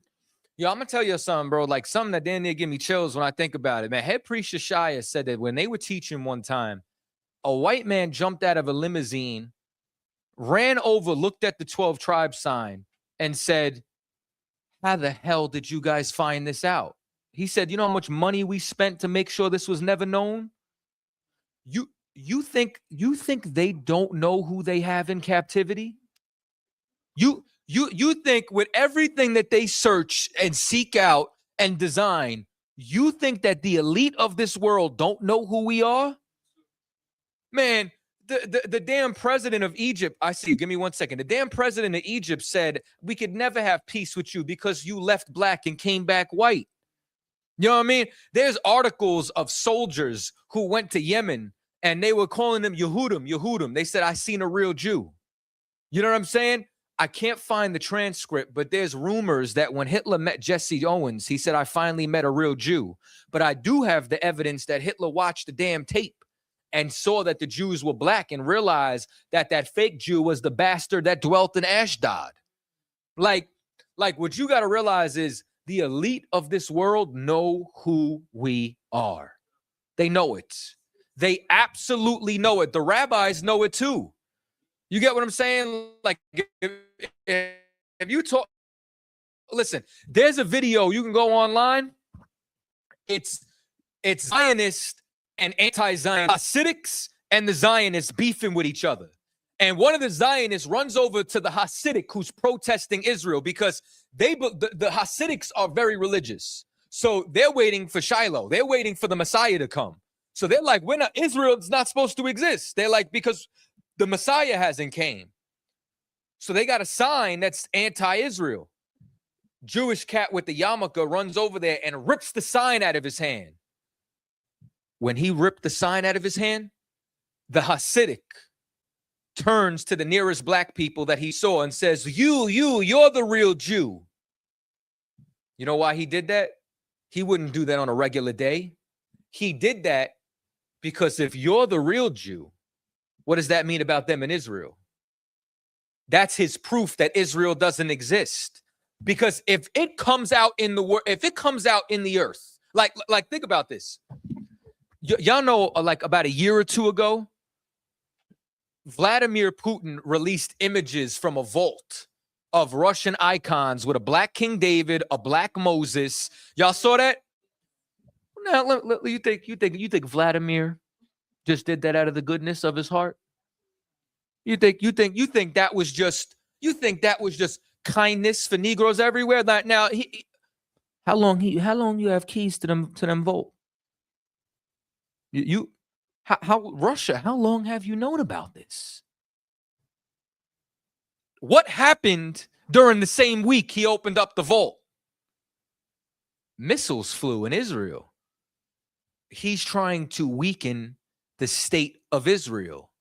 Yo, I'm going to tell you something, bro. Like something that damn near give me chills when I think about it. Man, head priest Shishaya said that when they were teaching one time, a white man jumped out of a limousine, ran over, looked at the 12 tribe sign, and said, how the hell did you guys find this out? He said, you know how much money we spent to make sure this was never known? You think they don't know who they have in captivity? You think with everything that they search and seek out and design, you think that the elite of this world don't know who we are? Man, the damn president of Egypt, I see you, give me 1 second. The damn president of Egypt said, we could never have peace with you because you left black and came back white. You know what I mean? There's articles of soldiers who went to Yemen and they were calling them Yehudim. They said, I seen a real Jew. You know what I'm saying? I can't find the transcript, but there's rumors that when Hitler met Jesse Owens, he said, I finally met a real Jew. But I do have the evidence that Hitler watched the damn tape and saw that the Jews were black and realized that that fake Jew was the bastard that dwelt in Ashdod. Like what you got to realize is the elite of this world know who we are. They know it. They absolutely know it. The rabbis know it too. You get what I'm saying? Like if you talk, listen, there's a video, you can go online. It's Zionist and anti-Zionist, Hasidics and the Zionists beefing with each other. And one of the Zionists runs over to the Hasidic who's protesting Israel because the Hasidics are very religious. So they're waiting for Shiloh. They're waiting for the Messiah to come. So they're like, Israel's not supposed to exist. They're like, because the Messiah hasn't came. So they got a sign that's anti-Israel. Jewish cat with the yarmulke runs over there and rips the sign out of his hand. When he ripped the sign out of his hand, the Hasidic turns to the nearest black people that he saw and says, you're the real Jew. You know why he did that? He wouldn't do that on a regular day. He did that because if you're the real Jew, what does that mean about them in Israel? That's his proof that Israel doesn't exist. Because if it comes out in the world, if it comes out in the earth, like think about this. Y'all know, like about a year or two ago, Vladimir Putin released images from a vault of Russian icons with a black King David, a black Moses. Y'all saw that? Now, you think Vladimir just did that out of the goodness of his heart? You think that was just kindness for Negroes everywhere? Now, how long you have keys to them vault? Russia, how long have you known about this? What happened during the same week he opened up the vault? Missiles flew in Israel. He's trying to weaken the state of Israel.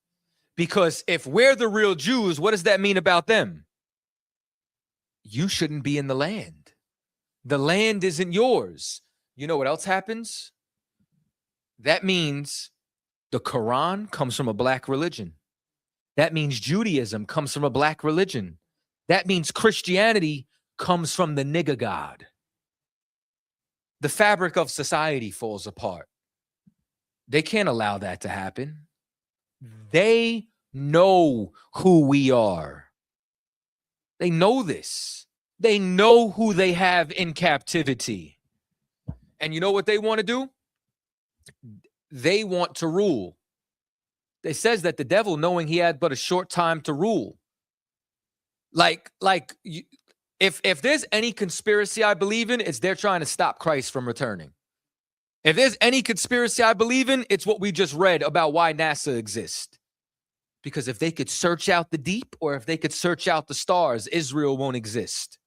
Because if we're the real Jews, what does that mean about them? You shouldn't be in the land. The land isn't yours. You know what else happens? That means the Quran comes from a black religion. That means Judaism comes from a black religion. That means Christianity comes from the nigger god. The fabric of society falls apart. They can't allow that to happen. They know who we are. They know this. They know who they have in captivity. And you know what they want to do? They want to rule. It says that the devil, knowing he had but a short time to rule. If there's any conspiracy I believe in, it's they're trying to stop Christ from returning. If there's any conspiracy I believe in, it's what we just read about why NASA exists. Because if they could search out the deep, or if they could search out the stars, Israel won't exist.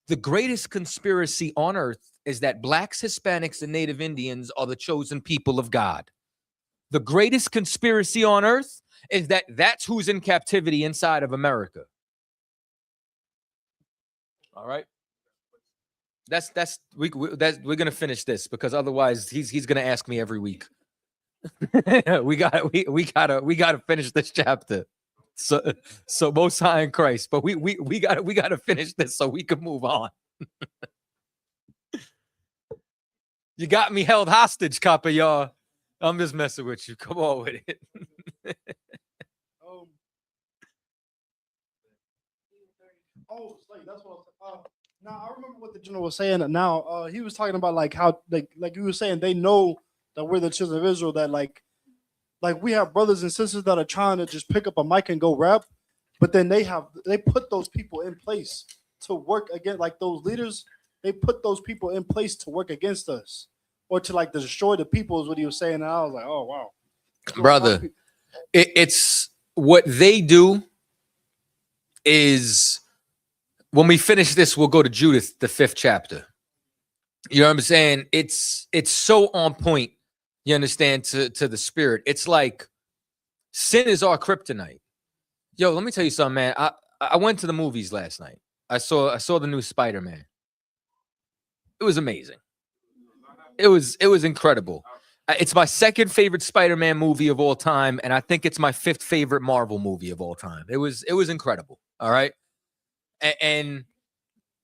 The greatest conspiracy on earth is that blacks, Hispanics, and Native Indians are the chosen people of God. The greatest conspiracy on earth is that that's who's in captivity inside of America. All right. We're gonna finish this, because otherwise he's gonna ask me every week. we gotta finish this chapter. So Most High in Christ, but we gotta finish this so we can move on. You got me held hostage, copper, y'all. I'm just messing with you. Come on with it. That's what now I remember what the general was saying. Now he was talking about like how like you were saying they know that we're the children of Israel, that like we have brothers and sisters that are trying to just pick up a mic and go rap, but then they put those people in place to work against, like those leaders, they put those people in place to work against us or to like destroy the people is what he was saying. And I was like, oh wow. Brother, it's what they do is, when we finish this, we'll go to Judith, the 5th chapter. You know what I'm saying? It's so on point, you understand, to the spirit. It's like sin is our kryptonite. Yo, let me tell you something, man. I went to the movies last night. I saw the new Spider-Man. It was amazing. It was incredible. It's my 2nd favorite Spider-Man movie of all time, and I think it's my 5th favorite Marvel movie of all time. It was incredible. All right. And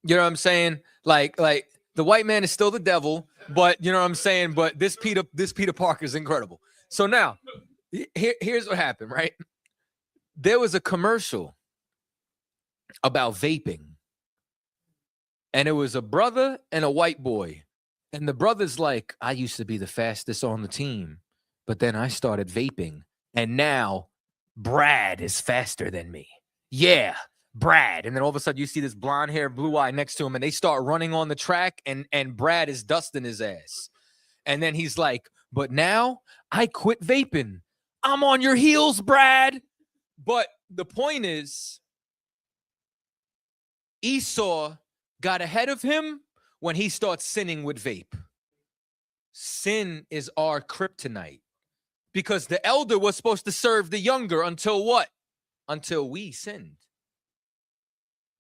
you know what I'm saying? Like the white man is still the devil, but you know what I'm saying? But this Peter Parker is incredible. So now, here's what happened, right? There was a commercial about vaping, and it was a brother and a white boy. And the brother's like, I used to be the fastest on the team, but then I started vaping, and now Brad is faster than me. Yeah, Brad. And then all of a sudden you see this blonde hair, blue eye next to him, and they start running on the track, and Brad is dusting his ass. And then he's like, but now I quit vaping. I'm on your heels, Brad. But the point is, Esau got ahead of him when he starts sinning with vape. Sin is our kryptonite, because the elder was supposed to serve the younger until what? Until we sinned.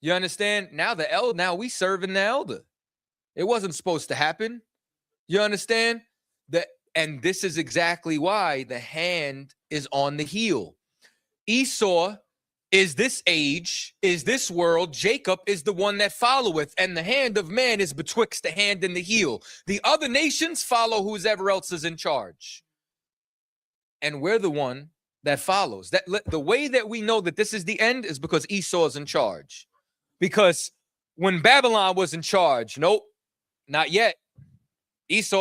You understand? Now we serving the elder. It wasn't supposed to happen. You understand? And this is exactly why the hand is on the heel. Esau is this age, is this world. Jacob is the one that followeth, and the hand of man is betwixt the hand and the heel. The other nations follow whoever else is in charge. And we're the one that follows. The way that we know that this is the end is because Esau is in charge. Because when Babylon was in charge, nope, not yet. It's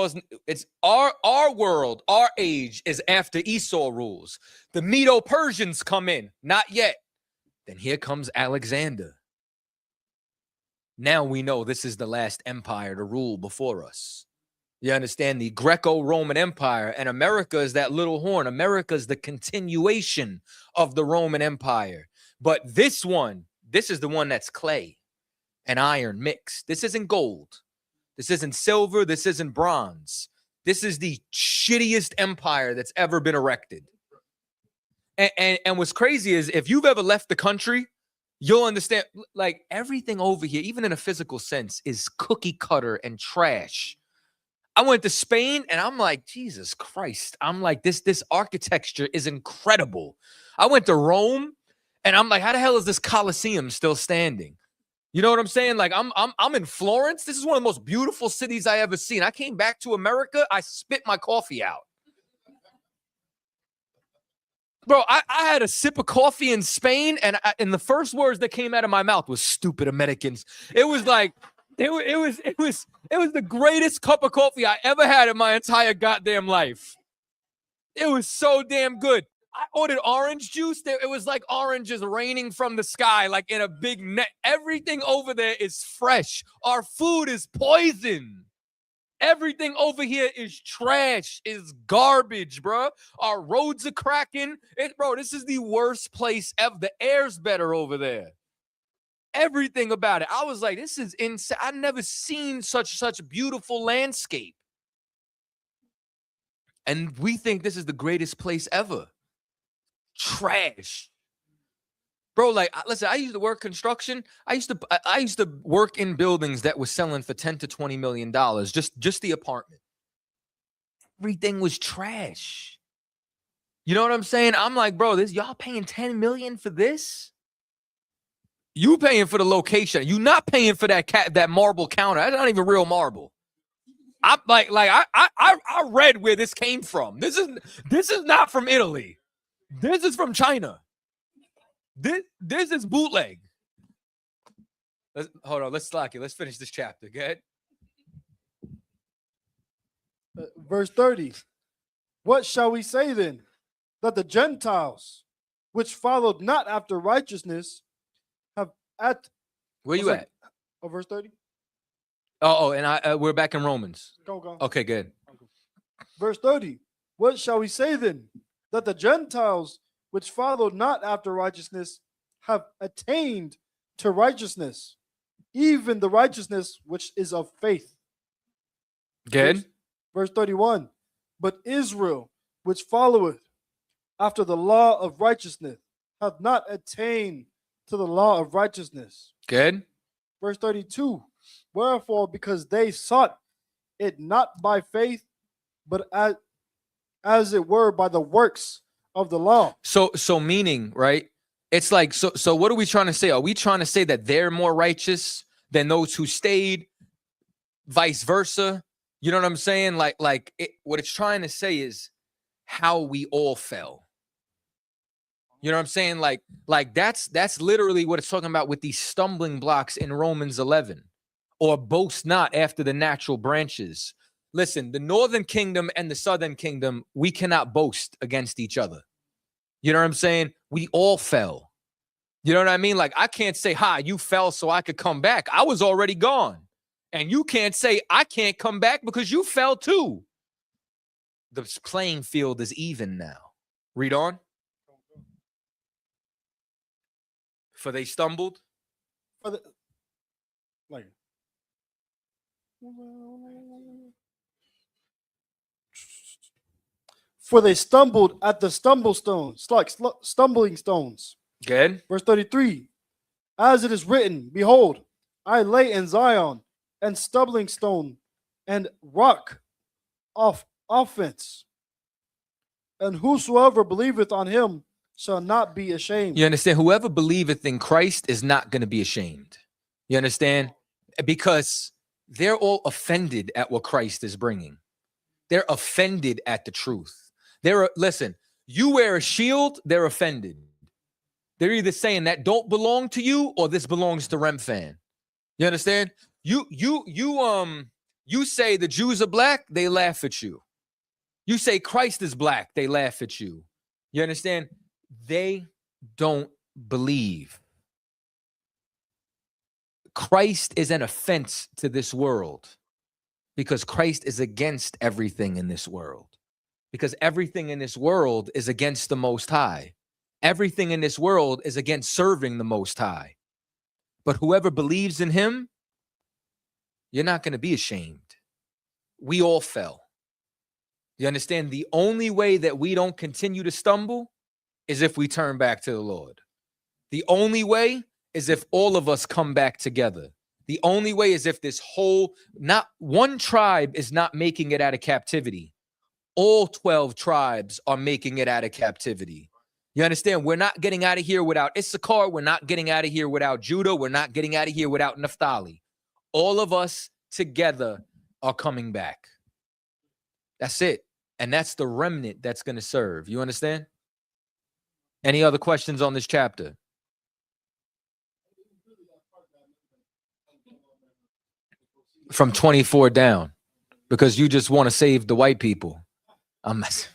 our world, our age is after Esau rules. The Medo-Persians come in, not yet. Then here comes Alexander. Now we know this is the last empire to rule before us. You understand? The Greco-Roman Empire, and America is that little horn. America is the continuation of the Roman Empire. But this is the one that's clay and iron mixed. This isn't gold. This isn't silver. This isn't bronze. This is the shittiest empire that's ever been erected. And what's crazy is, if you've ever left the country, you'll understand, like, everything over here, even in a physical sense, is cookie cutter and trash. I went to Spain and I'm like, Jesus Christ. I'm like, this architecture is incredible. I went to Rome and I'm like, how the hell is this Colosseum still standing? You know what I'm saying? Like, I'm in Florence. This is one of the most beautiful cities I ever seen. I came back to America. I spit my coffee out. Bro, I had a sip of coffee in Spain, and the first words that came out of my mouth was "stupid Americans." It was like, it was the greatest cup of coffee I ever had in my entire goddamn life. It was so damn good. I ordered orange juice. It was like oranges raining from the sky, like in a big net. Everything over there is fresh. Our food is poison. Everything over here is trash, is garbage, bro. Our roads are cracking. Bro, this is the worst place ever. The air's better over there. Everything about it. I was like, this is insane. I've never seen such beautiful landscape. And we think this is the greatest place ever. Trash. Bro, like, listen, I used to work construction. I used to work in buildings that were selling for $10 to $20 million, just the apartment. Everything was trash. You know what I'm saying? I'm like, bro, y'all paying $10 million for this? You paying for the location. You not paying for that marble counter. That's not even real marble. I read where this came from. This is not from Italy. This is from China. This is bootleg. Hold on. Let's slack it. Let's finish this chapter. Go ahead. Verse 30. What shall we say then? That the Gentiles, which followed not after righteousness, have at. Where you at? Oh, verse 30. And we're back in Romans. Go. Okay, good. Verse 30. What shall we say then? That the Gentiles, which followed not after righteousness, have attained to righteousness, even the righteousness which is of faith. Good. Verse 31. But Israel, which followeth after the law of righteousness, hath not attained to the law of righteousness. Good. Verse 32. Wherefore, because they sought it not by faith, but as it were by the works of the law. So meaning, right? It's like, so what are we trying to say? Are we trying to say that they're more righteous than those who stayed? Vice versa? You know what I'm saying? What it's trying to say is how we all fell. You know what I'm saying? Like that's literally what it's talking about with these stumbling blocks in Romans 11. Or boast not after the natural branches. Listen, the northern kingdom and the southern kingdom, we cannot boast against each other. You know what I'm saying? We all fell. You know what I mean? Like, I can't say, you fell so I could come back. I was already gone. And you can't say, I can't come back because you fell too. The playing field is even now. Read on. For they stumbled. For they stumbled at the stumbling stones. Good. Verse 33. As it is written, behold, I lay in Zion and stumbling stone and rock of offense. And whosoever believeth on him shall not be ashamed. You understand? Whoever believeth in Christ is not going to be ashamed. You understand? Because they're all offended at what Christ is bringing. They're offended at the truth. Listen, you wear a shield, they're offended. They're either saying that don't belong to you or this belongs to Remfan. You understand? You say the Jews are black, they laugh at you. You say Christ is black, they laugh at you. You understand? They don't believe. Christ is an offense to this world because Christ is against everything in this world. Because everything in this world is against the Most High. Everything in this world is against serving the Most High. But whoever believes in him, you're not going to be ashamed. We all fell. You understand? The only way that we don't continue to stumble is if we turn back to the Lord. The only way is if all of us come back together. The only way is if not one tribe is not making it out of captivity. All 12 tribes are making it out of captivity. You understand? We're not getting out of here without Issachar. We're not getting out of here without Judah. We're not getting out of here without Naphtali. All of us together are coming back. That's it. And that's the remnant that's going to serve. You understand? Any other questions on this chapter? From 24 down, because you just want to save the white people. I'm messing.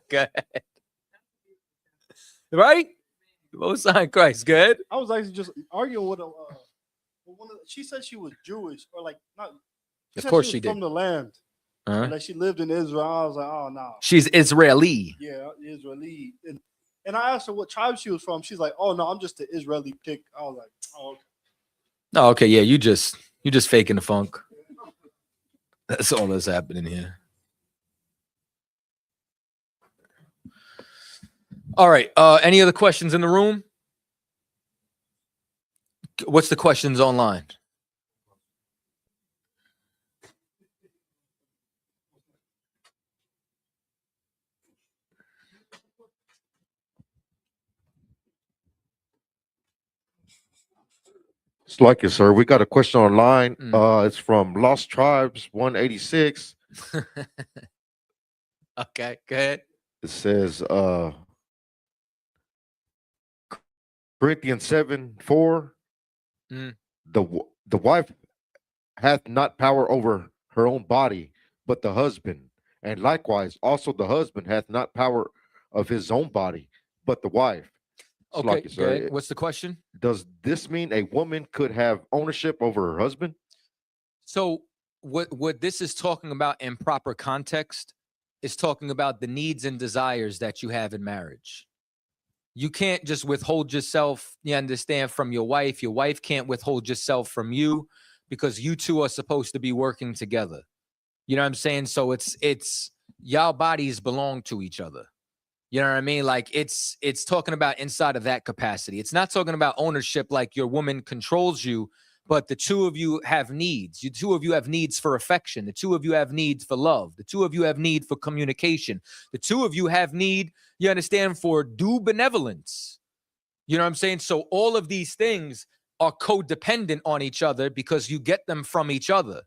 Go ahead. Right? Most High Christ. Good. I was actually just arguing with she said she was Jewish or like not. Of said course was she did. from the land. Uh-huh. Like she lived in Israel. I was like, oh no. She's Israeli. Yeah, Israeli. And I asked her what tribe she was from. She's like, oh no, I'm just the Israeli pick. I was like, oh okay. Oh, okay. Yeah, you just faking the funk. That's all that's happening here. All right. Any other questions in the room? What's the questions online? It's like it, sir. We got a question online. It's from Lost Tribes 186. Okay, go ahead. It says Corinthians 7:4. The wife hath not power over her own body, but the husband. And likewise, also the husband hath not power of his own body, but the wife. It's Okay, like it, go sir. ahead. What's the question? Does this mean a woman could have ownership over her husband? So what this is talking about in proper context is talking about the needs and desires that you have in marriage. You can't just withhold yourself, you understand, from your wife. Your wife can't withhold yourself from you because you two are supposed to be working together. You know what I'm saying? So it's y'all bodies belong to each other. You know what I mean? Like it's talking about inside of that capacity. It's not talking about ownership like your woman controls you, but the two of you have needs. The two of you have needs for affection. The two of you have needs for love. The two of you have need for communication. The two of you have need, you understand, for due benevolence. You know what I'm saying? So all of these things are codependent on each other because you get them from each other.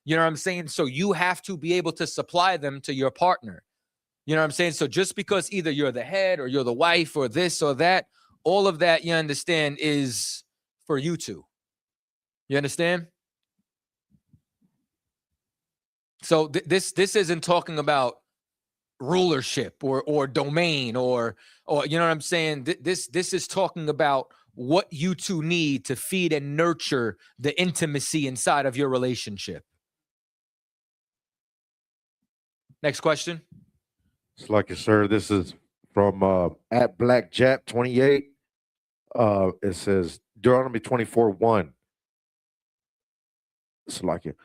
You know what I'm saying? So you have to be able to supply them to your partner. You know what I'm saying? So just because either you're the head or you're the wife or this or that, all of that, you understand, is for you two. You understand? So this isn't talking about rulership or domain or you know what I'm saying? This is talking about what you two need to feed and nurture the intimacy inside of your relationship. Next question. It's like it, sir. This is from at BlackJap28. It says Deuteronomy 24:1. It's like it.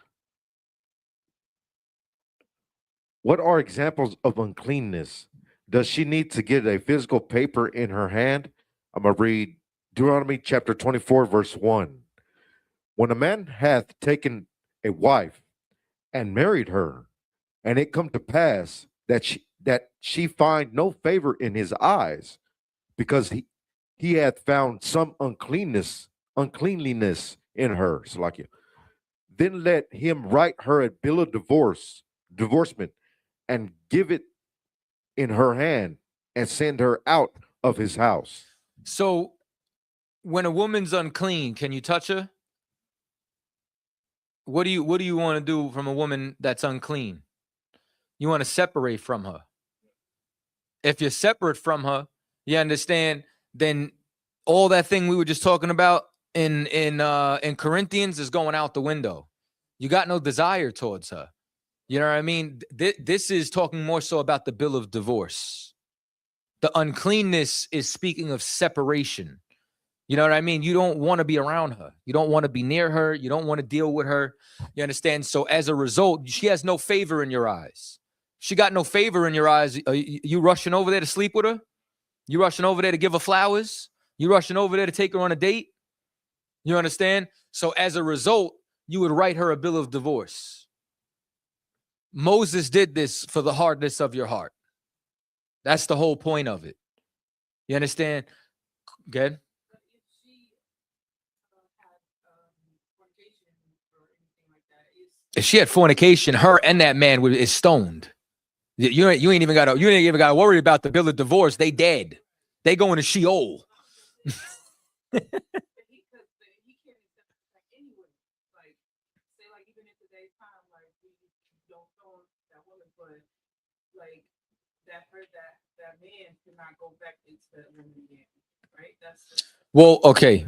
What are examples of uncleanness? Does she need to get a physical paper in her hand? I'm going to read Deuteronomy chapter 24, verse 1. When a man hath taken a wife and married her, and it come to pass that she find no favor in his eyes, because he hath found some uncleanliness in her. Salakia. Then let him write her a bill of divorcement, and give it in her hand, and send her out of his house. So when a woman's unclean, can you touch her? What do you want to do from a woman that's unclean? You want to separate from her. If you're separate from her, you understand, then all that thing we were just talking about in Corinthians is going out the window. You got no desire towards her. You know what I mean? This is talking more so about the bill of divorce. The uncleanness is speaking of separation. You know what I mean? You don't want to be around her. You don't want to be near her. You don't want to deal with her. You understand? So as a result, she has no favor in your eyes. She got no favor in your eyes. You rushing over there to sleep with her? You rushing over there to give her flowers? You rushing over there to take her on a date? You understand? So as a result, you would write her a bill of divorce. Moses did this for the hardness of your heart. That's the whole point of it. You understand? Good. If she had fornication, her and that man is stoned. You ain't even got to worry about the bill of divorce. They dead. They going to Sheol. But he can't accept it like anyway. Like, say, like, even in today's time, like, we don't know that woman, but like that man cannot go back into that woman again, right? Well, okay.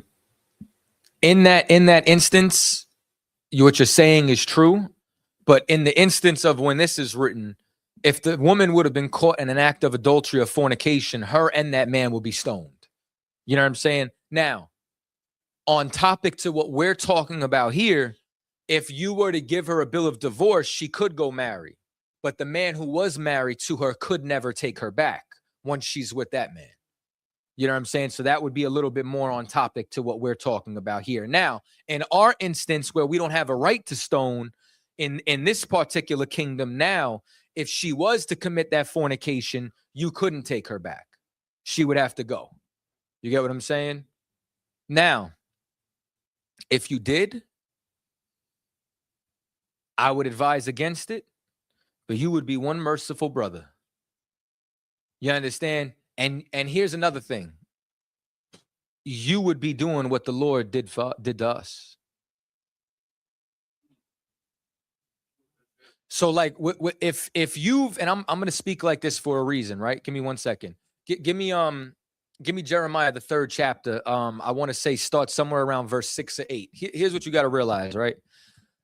In that instance, what you're saying is true, but in the instance of when this is written, if the woman would have been caught in an act of adultery or fornication, her and that man will be stoned. You know what I'm saying? Now, on topic to what we're talking about here, if you were to give her a bill of divorce, she could go marry. But the man who was married to her could never take her back once she's with that man. You know what I'm saying? So that would be a little bit more on topic to what we're talking about here. Now, in our instance where we don't have a right to stone in this particular kingdom now, if she was to commit that fornication, you couldn't take her back. She would have to go. You get what I'm saying? Now, if you did, I would advise against it, but you would be one merciful brother. You understand? And here's another thing. You would be doing what the Lord did to us. So like if you've, and I'm going to speak like this for a reason, right? Give me 1 second. Give me Jeremiah, the 3rd chapter. I want to say start somewhere around verse 6 or 8. Here's what you got to realize, right?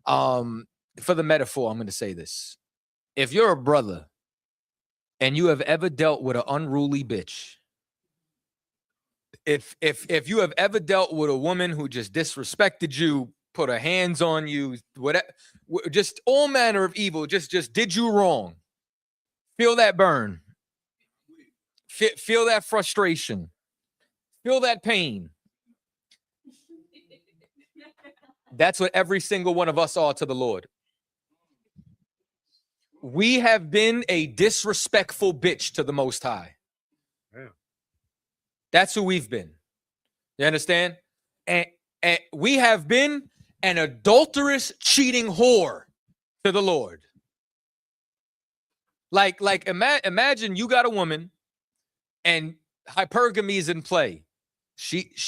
For the metaphor, I'm going to say this. If you're a brother and you have ever dealt with an unruly bitch, if you have ever dealt with a woman who just disrespected you, put her hands on you, whatever, just all manner of evil, just did you wrong, feel that burn, feel that frustration, feel that pain. That's what every single one of us are to the Lord. We have been a disrespectful bitch to the Most High. Yeah. That's who we've been. You understand? And we have been an adulterous, cheating whore to the Lord. Like imagine you got a woman and hypergamy is in play.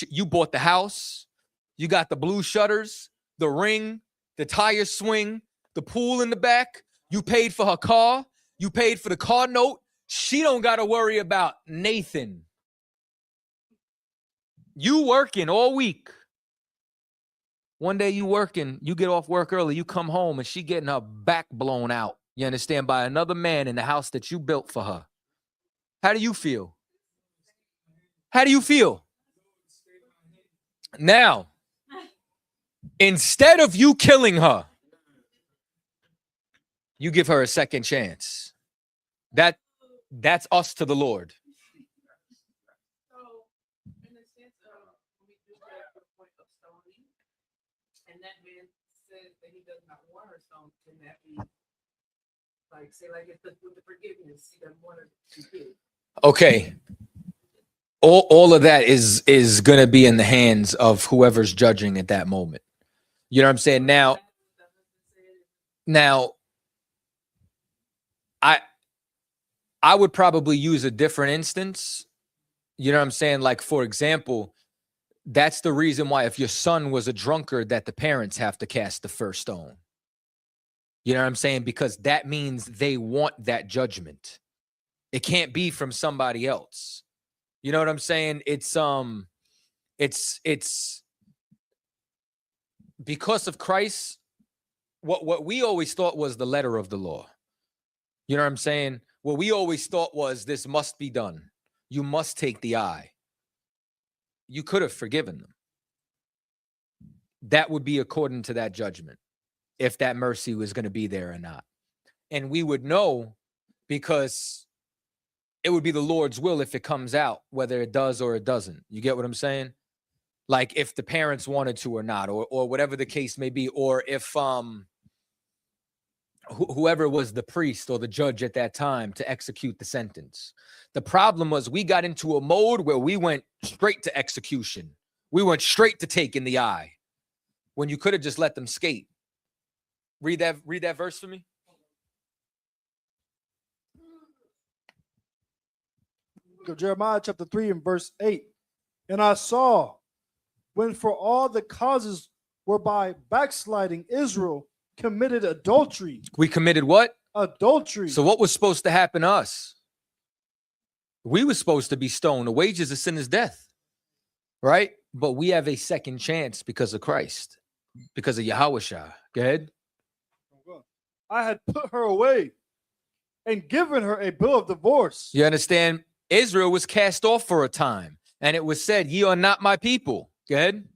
You bought the house, you got the blue shutters, the ring, the tire swing, the pool in the back. You paid for her car. You paid for the car note. She don't got to worry about Nathan. You working all week. One day you working, you get off work early, you come home and she getting her back blown out. You understand? By another man in the house that you built for her. How do you feel? How do you feel? Now, instead of you killing her, you give her a second chance. That's us to the Lord. So, in the sense of when we do that to the point of stoning, and that man says that he does not want her stoned, can that be like, say, like, it's with the forgiveness, he doesn't want her to forgive? Okay. All of that is going to be in the hands of whoever's judging at that moment. You know what I'm saying? Now, I would probably use a different instance. You know what I'm saying? Like, for example, that's the reason why if your son was a drunkard, that the parents have to cast the first stone. You know what I'm saying? Because that means they want that judgment. It can't be from somebody else. You know what I'm saying? It's because of Christ, what we always thought was the letter of the law. You know what I'm saying? What we always thought was this must be done. You must take the eye. You could have forgiven them. That would be according to that judgment, if that mercy was going to be there or not. And we would know because it would be the Lord's will if it comes out, whether it does or it doesn't. You get what I'm saying? Like if the parents wanted to or not, or whatever the case may be, or if whoever was the priest or the judge at that time to execute the sentence. The problem was we got into a mode where we went straight to execution. We went straight to taking the eye when you could have just let them skate. Read that verse for me. book of Jeremiah, chapter 3, and verse 8. And I saw when for all the causes whereby backsliding Israel committed adultery. We committed what? Adultery. So what was supposed to happen to us? We were supposed to be stoned. The wages of sin is death, right? But we have a second chance because of Christ, because of Yahushua. Go ahead. I had put her away and given her a bill of divorce. You understand? Israel was cast off for a time, and it was said, "Ye are not my people." Go ahead.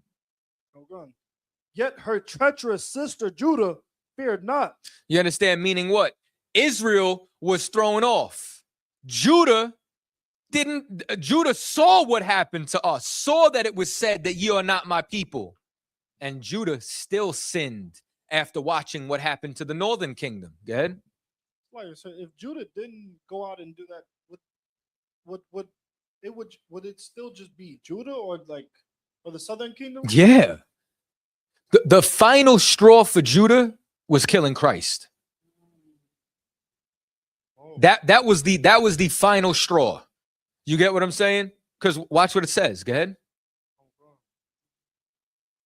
Yet her treacherous sister Judah feared not. You understand? Meaning what? Israel was thrown off. Judah didn't. Judah saw what happened to us, saw that it was said that ye are not my people, and Judah still sinned after watching what happened to the northern kingdom. Go ahead. So if Judah didn't go out and do that, would it still just be Judah or the southern kingdom? Yeah. The final straw for Judah was killing Christ. Oh. That was the final straw. You get what I'm saying? Because watch what it says. Go ahead.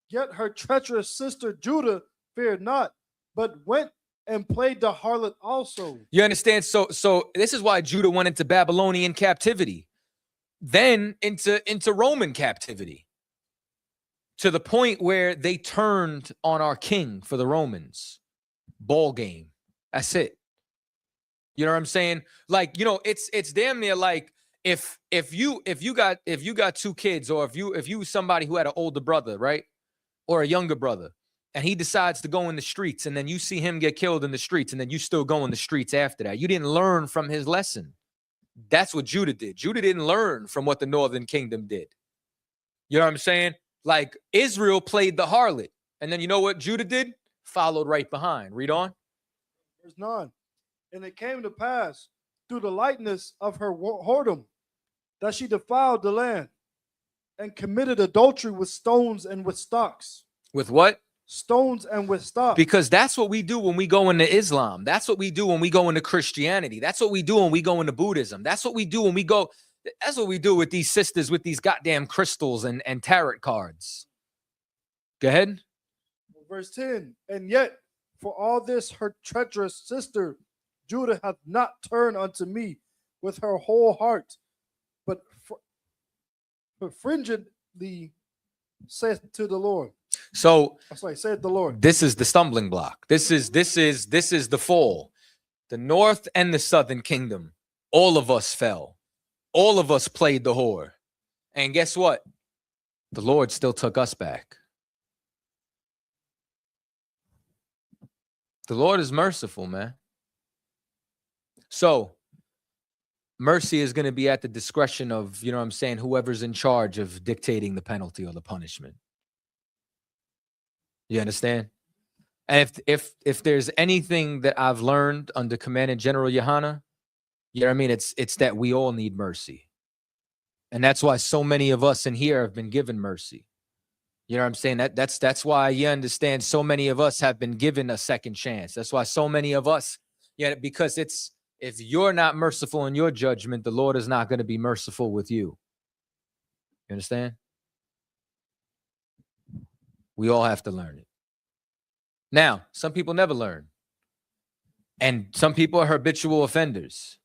Yet her treacherous sister Judah feared not, but went and played the harlot also. You understand? So this is why Judah went into Babylonian captivity, then into Roman captivity, to the point where they turned on our king for the Romans. Ball game. That's it. You know what I'm saying? Like, you know, it's damn near like if you got two kids, or if you somebody who had an older brother, right, or a younger brother, and he decides to go in the streets, and then you see him get killed in the streets, and then you still go in the streets after that. You didn't learn from his lesson. That's what Judah did. Judah didn't learn from what the northern kingdom did. You know what I'm saying? Like, Israel played the harlot, and then you know what Judah did? Followed right behind. Read on. Verse 9. And it came to pass through the lightness of her whoredom that she defiled the land and committed adultery with stones and with stocks. With what? Stones and with stocks. Because that's what we do when we go into Islam. That's what we do when we go into Christianity. That's what we do when we go into Buddhism. That's what we do when we go. That's what we do with these sisters with these goddamn crystals and tarot cards. Go ahead. Verse 10. And yet, for all this, her treacherous sister Judah hath not turned unto me with her whole heart, but fringently saith to the Lord. So saith the Lord. This is the stumbling block. This is the fall. The north and the southern kingdom, all of us fell. All of us played the whore. And guess what? The Lord still took us back. The Lord is merciful, man. So mercy is going to be at the discretion of, you know what I'm saying, whoever's in charge of dictating the penalty or the punishment. You understand? And if there's anything that I've learned under Commandant General Yohana, you know what I mean? It's that we all need mercy. And that's why so many of us in here have been given mercy. You know what I'm saying? That's why you understand so many of us have been given a second chance. That's why so many of us, because if you're not merciful in your judgment, the Lord is not going to be merciful with you. You understand? We all have to learn it. Now, some people never learn. And some people are habitual offenders.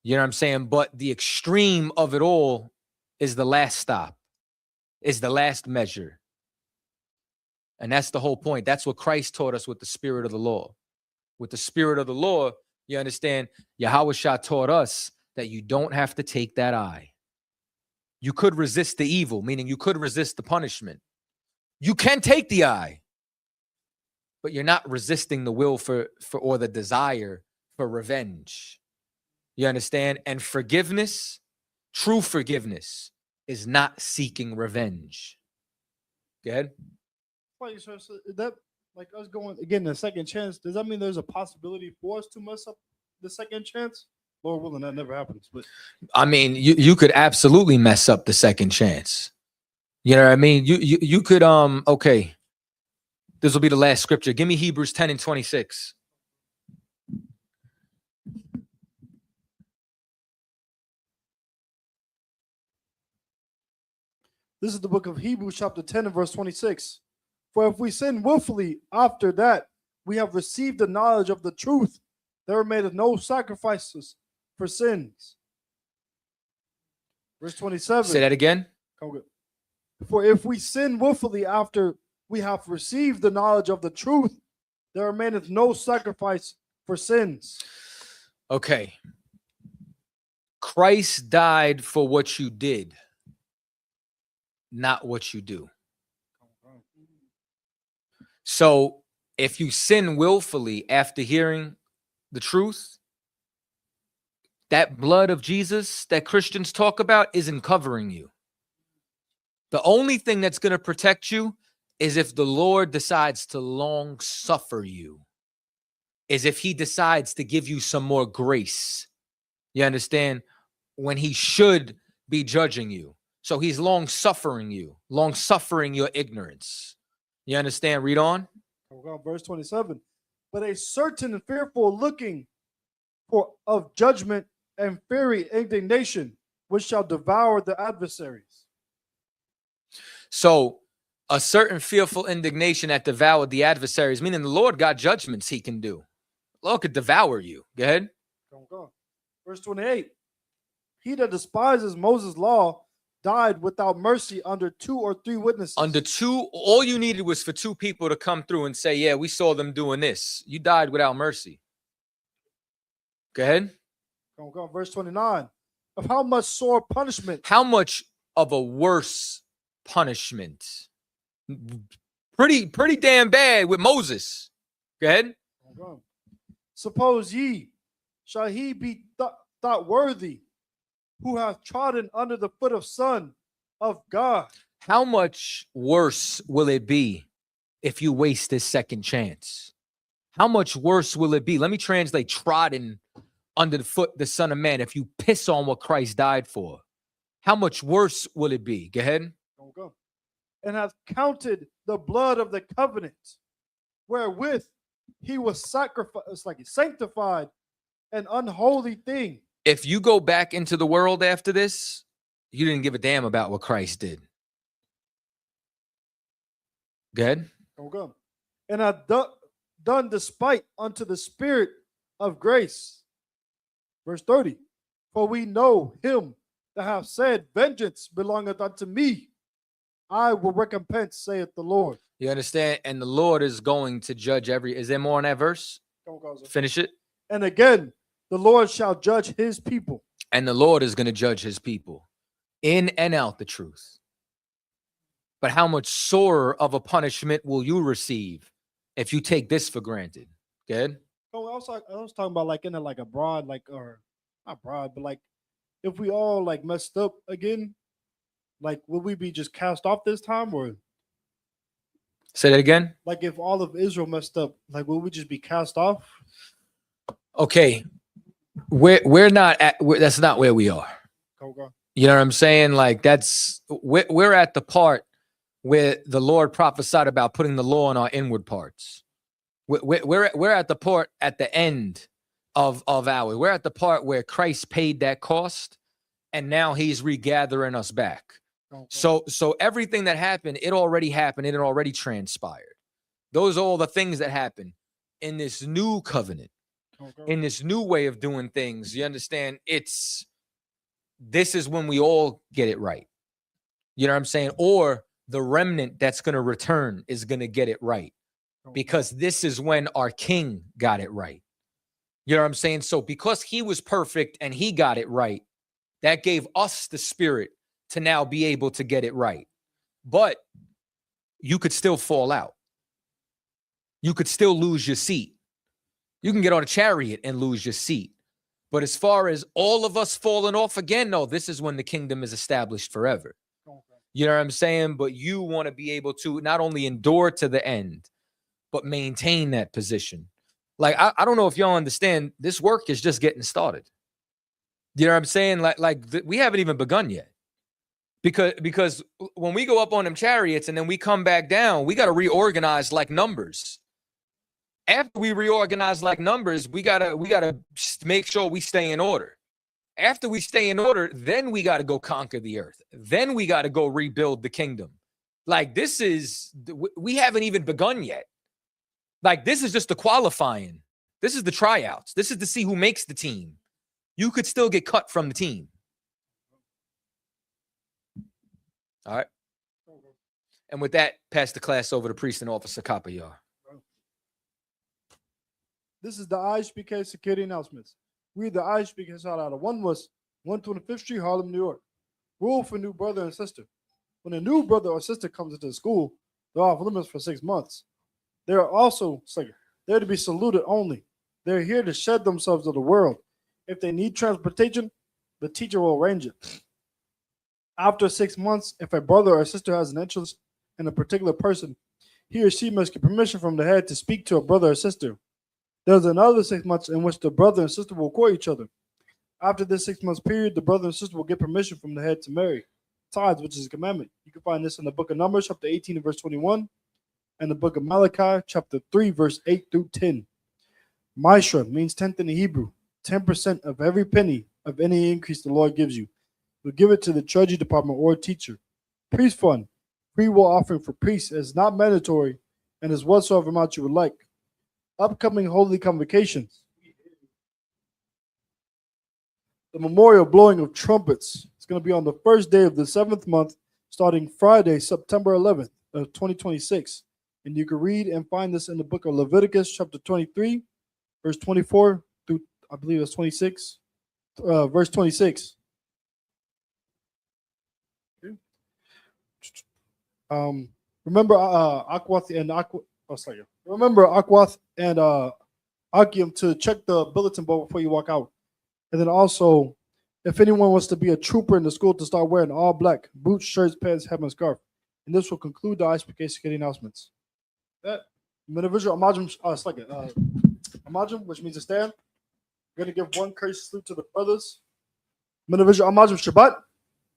You know what I'm saying? But the extreme of it all is the last stop, is the last measure. And that's the whole point. That's what Christ taught us with the spirit of the law. With the spirit of the law, you understand, Yahushua taught us that you don't have to take that eye. You could resist the evil, meaning you could resist the punishment. You can take the eye, but you're not resisting the will for or the desire for revenge. You understand? And forgiveness, true forgiveness, is not seeking revenge. Go ahead. So is that like us going again the second chance? Does that mean there's a possibility for us to mess up the second chance? Lord willing, that never happens. But I mean, you could absolutely mess up the second chance. You know what I mean? You could okay. This will be the last scripture. Give me Hebrews 10 and 26. This is the book of Hebrews, chapter 10 and verse 26. For if we sin willfully after that we have received the knowledge of the truth, there remaineth no sacrifices for sins. Verse 27. Say that again. Okay. For if we sin willfully after we have received the knowledge of the truth, there remaineth no sacrifice for sins. Okay. Christ died for what you did, not what you do. So if you sin willfully after hearing the truth, that blood of Jesus that Christians talk about isn't covering you. The only thing that's going to protect you is if the Lord decides to long suffer you, is if he decides to give you some more grace. You understand? When he should be judging you. So he's long suffering you, long suffering your ignorance. You understand? Read on. Verse 27. But a certain and fearful looking for of judgment and fiery indignation, which shall devour the adversaries. So a certain fearful indignation that devoured the adversaries, meaning the Lord got judgments he can do. The Lord could devour you. Go ahead. Verse 28. He that despises Moses' law died without mercy under 2 or 3 witnesses. Under 2, all you needed was for 2 people to come through and say, yeah, we saw them doing this. You died without mercy. Go ahead. Verse 29. Of how much sore punishment. How much of a worse punishment? Pretty damn bad with Moses. Go ahead. Suppose ye, shall he be thought worthy, who hath trodden under the foot of Son of God? How much worse will it be if you waste this second chance? How much worse will it be? Let me translate trodden under the foot the Son of Man. If you piss on what Christ died for, how much worse will it be? Go ahead. And hath counted the blood of the covenant, wherewith he was sacrificed, like sanctified, an unholy thing. If you go back into the world after this, you didn't give a damn about what Christ did. Go ahead. And hath done despite unto the Spirit of grace. Verse 30. For we know him that hath said, vengeance belongeth unto me. I will recompense, saith the Lord. You understand? And the Lord is going to judge every. Is there more on that verse? Finish it. And again, the Lord shall judge his people. And the Lord is going to judge his people in and out the truth. But how much sorer of a punishment will you receive if you take this for granted? Good. I was talking about like in a like a broad, like, or not broad, but like if we all like messed up again, like will we be just cast off this time, or say that again? Like if all of Israel messed up, like will we just be cast off? Okay. We're not at, that's not where we are. You know what I'm saying? Like we're at the part where the Lord prophesied about putting the law on our inward parts. We're at the part at the end of ours. We're at the part where Christ paid that cost, and now he's regathering us back. So everything that happened, it already happened. It had already transpired. Those are all the things that happen in this new covenant. In this new way of doing things. You understand? This is when we all get it right. You know what I'm saying? Or the remnant that's going to return is going to get it right, because this is when our king got it right. You know what I'm saying? So because he was perfect and he got it right, that gave us the spirit to now be able to get it right. But you could still fall out. You could still lose your seat. You can get on a chariot and lose your seat. But as far as all of us falling off again, no, this is when the kingdom is established forever. You know what I'm saying? But you want to be able to not only endure to the end, but maintain that position. Like, I don't know if y'all understand, this work is just getting started. You know what I'm saying? We haven't even begun yet. Because when we go up on them chariots and then we come back down, we got to reorganize like numbers. After we reorganize like numbers, we gotta make sure we stay in order. After we stay in order, then we got to go conquer the earth. Then we got to go rebuild the kingdom. Like, this is, we haven't even begun yet. Like, this is just the qualifying. This is the tryouts. This is to see who makes the team. You could still get cut from the team. All right. And with that, pass the class over to Priest and Officer Kapayar. This is the Isupk security announcements. We, the Isupk Satx, 1 West, 125th Street, Harlem, New York. Rule for new brother and sister. When a new brother or sister comes into the school, they're off limits for 6 months. They are also they're to be saluted only. They're here to shed themselves to the world. If they need transportation, the teacher will arrange it. After 6 months, if a brother or sister has an interest in a particular person, he or she must get permission from the head to speak to a brother or sister. There's another 6 months in which the brother and sister will court each other. After this 6 months period, the brother and sister will get permission from the head to marry. Tithes, which is a commandment. You can find this in the book of Numbers, chapter 18 and verse 21, and the book of Malachi, chapter 3, verse 8 through 10. Mishra means tenth in the Hebrew. 10% of every penny of any increase the Lord gives you. You'll give it to the treasury department or teacher. Priest fund, free will offering for priests is not mandatory and is whatsoever amount you would like. Upcoming holy convocations. The memorial blowing of trumpets is going to be on the first day of the 7th month, starting Friday, September 11th of 2026. And you can read and find this in the book of Leviticus, chapter 23, verse 24 through, I believe it's 26, verse 26. Remember Akwath and Akim to check the bulletin board before you walk out. And then also, if anyone wants to be a trooper in the school, to start wearing all black boots, shirts, pants, hat, and scarf. And this will conclude the Isupk security announcements. That individual Amajim, Amajim, which means to stand. We're going to give one courteous salute to the brothers. Individual Amajim Shabbat,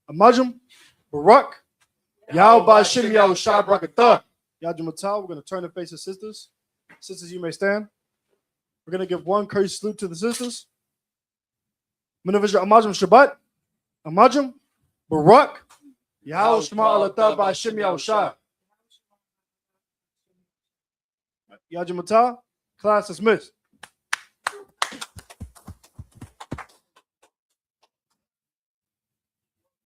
Amajim Barak, Yao Bashim Yao Shah Brakatah. Yajim Matal. We're going to turn and face the sisters. Sisters, you may stand. We're going to give one courteous salute to the sisters. Individual Amajim Shabbat, Amajim Barak, Yao Shema Alatah Bashim Yao Shah. Yajim Matal. Class dismissed.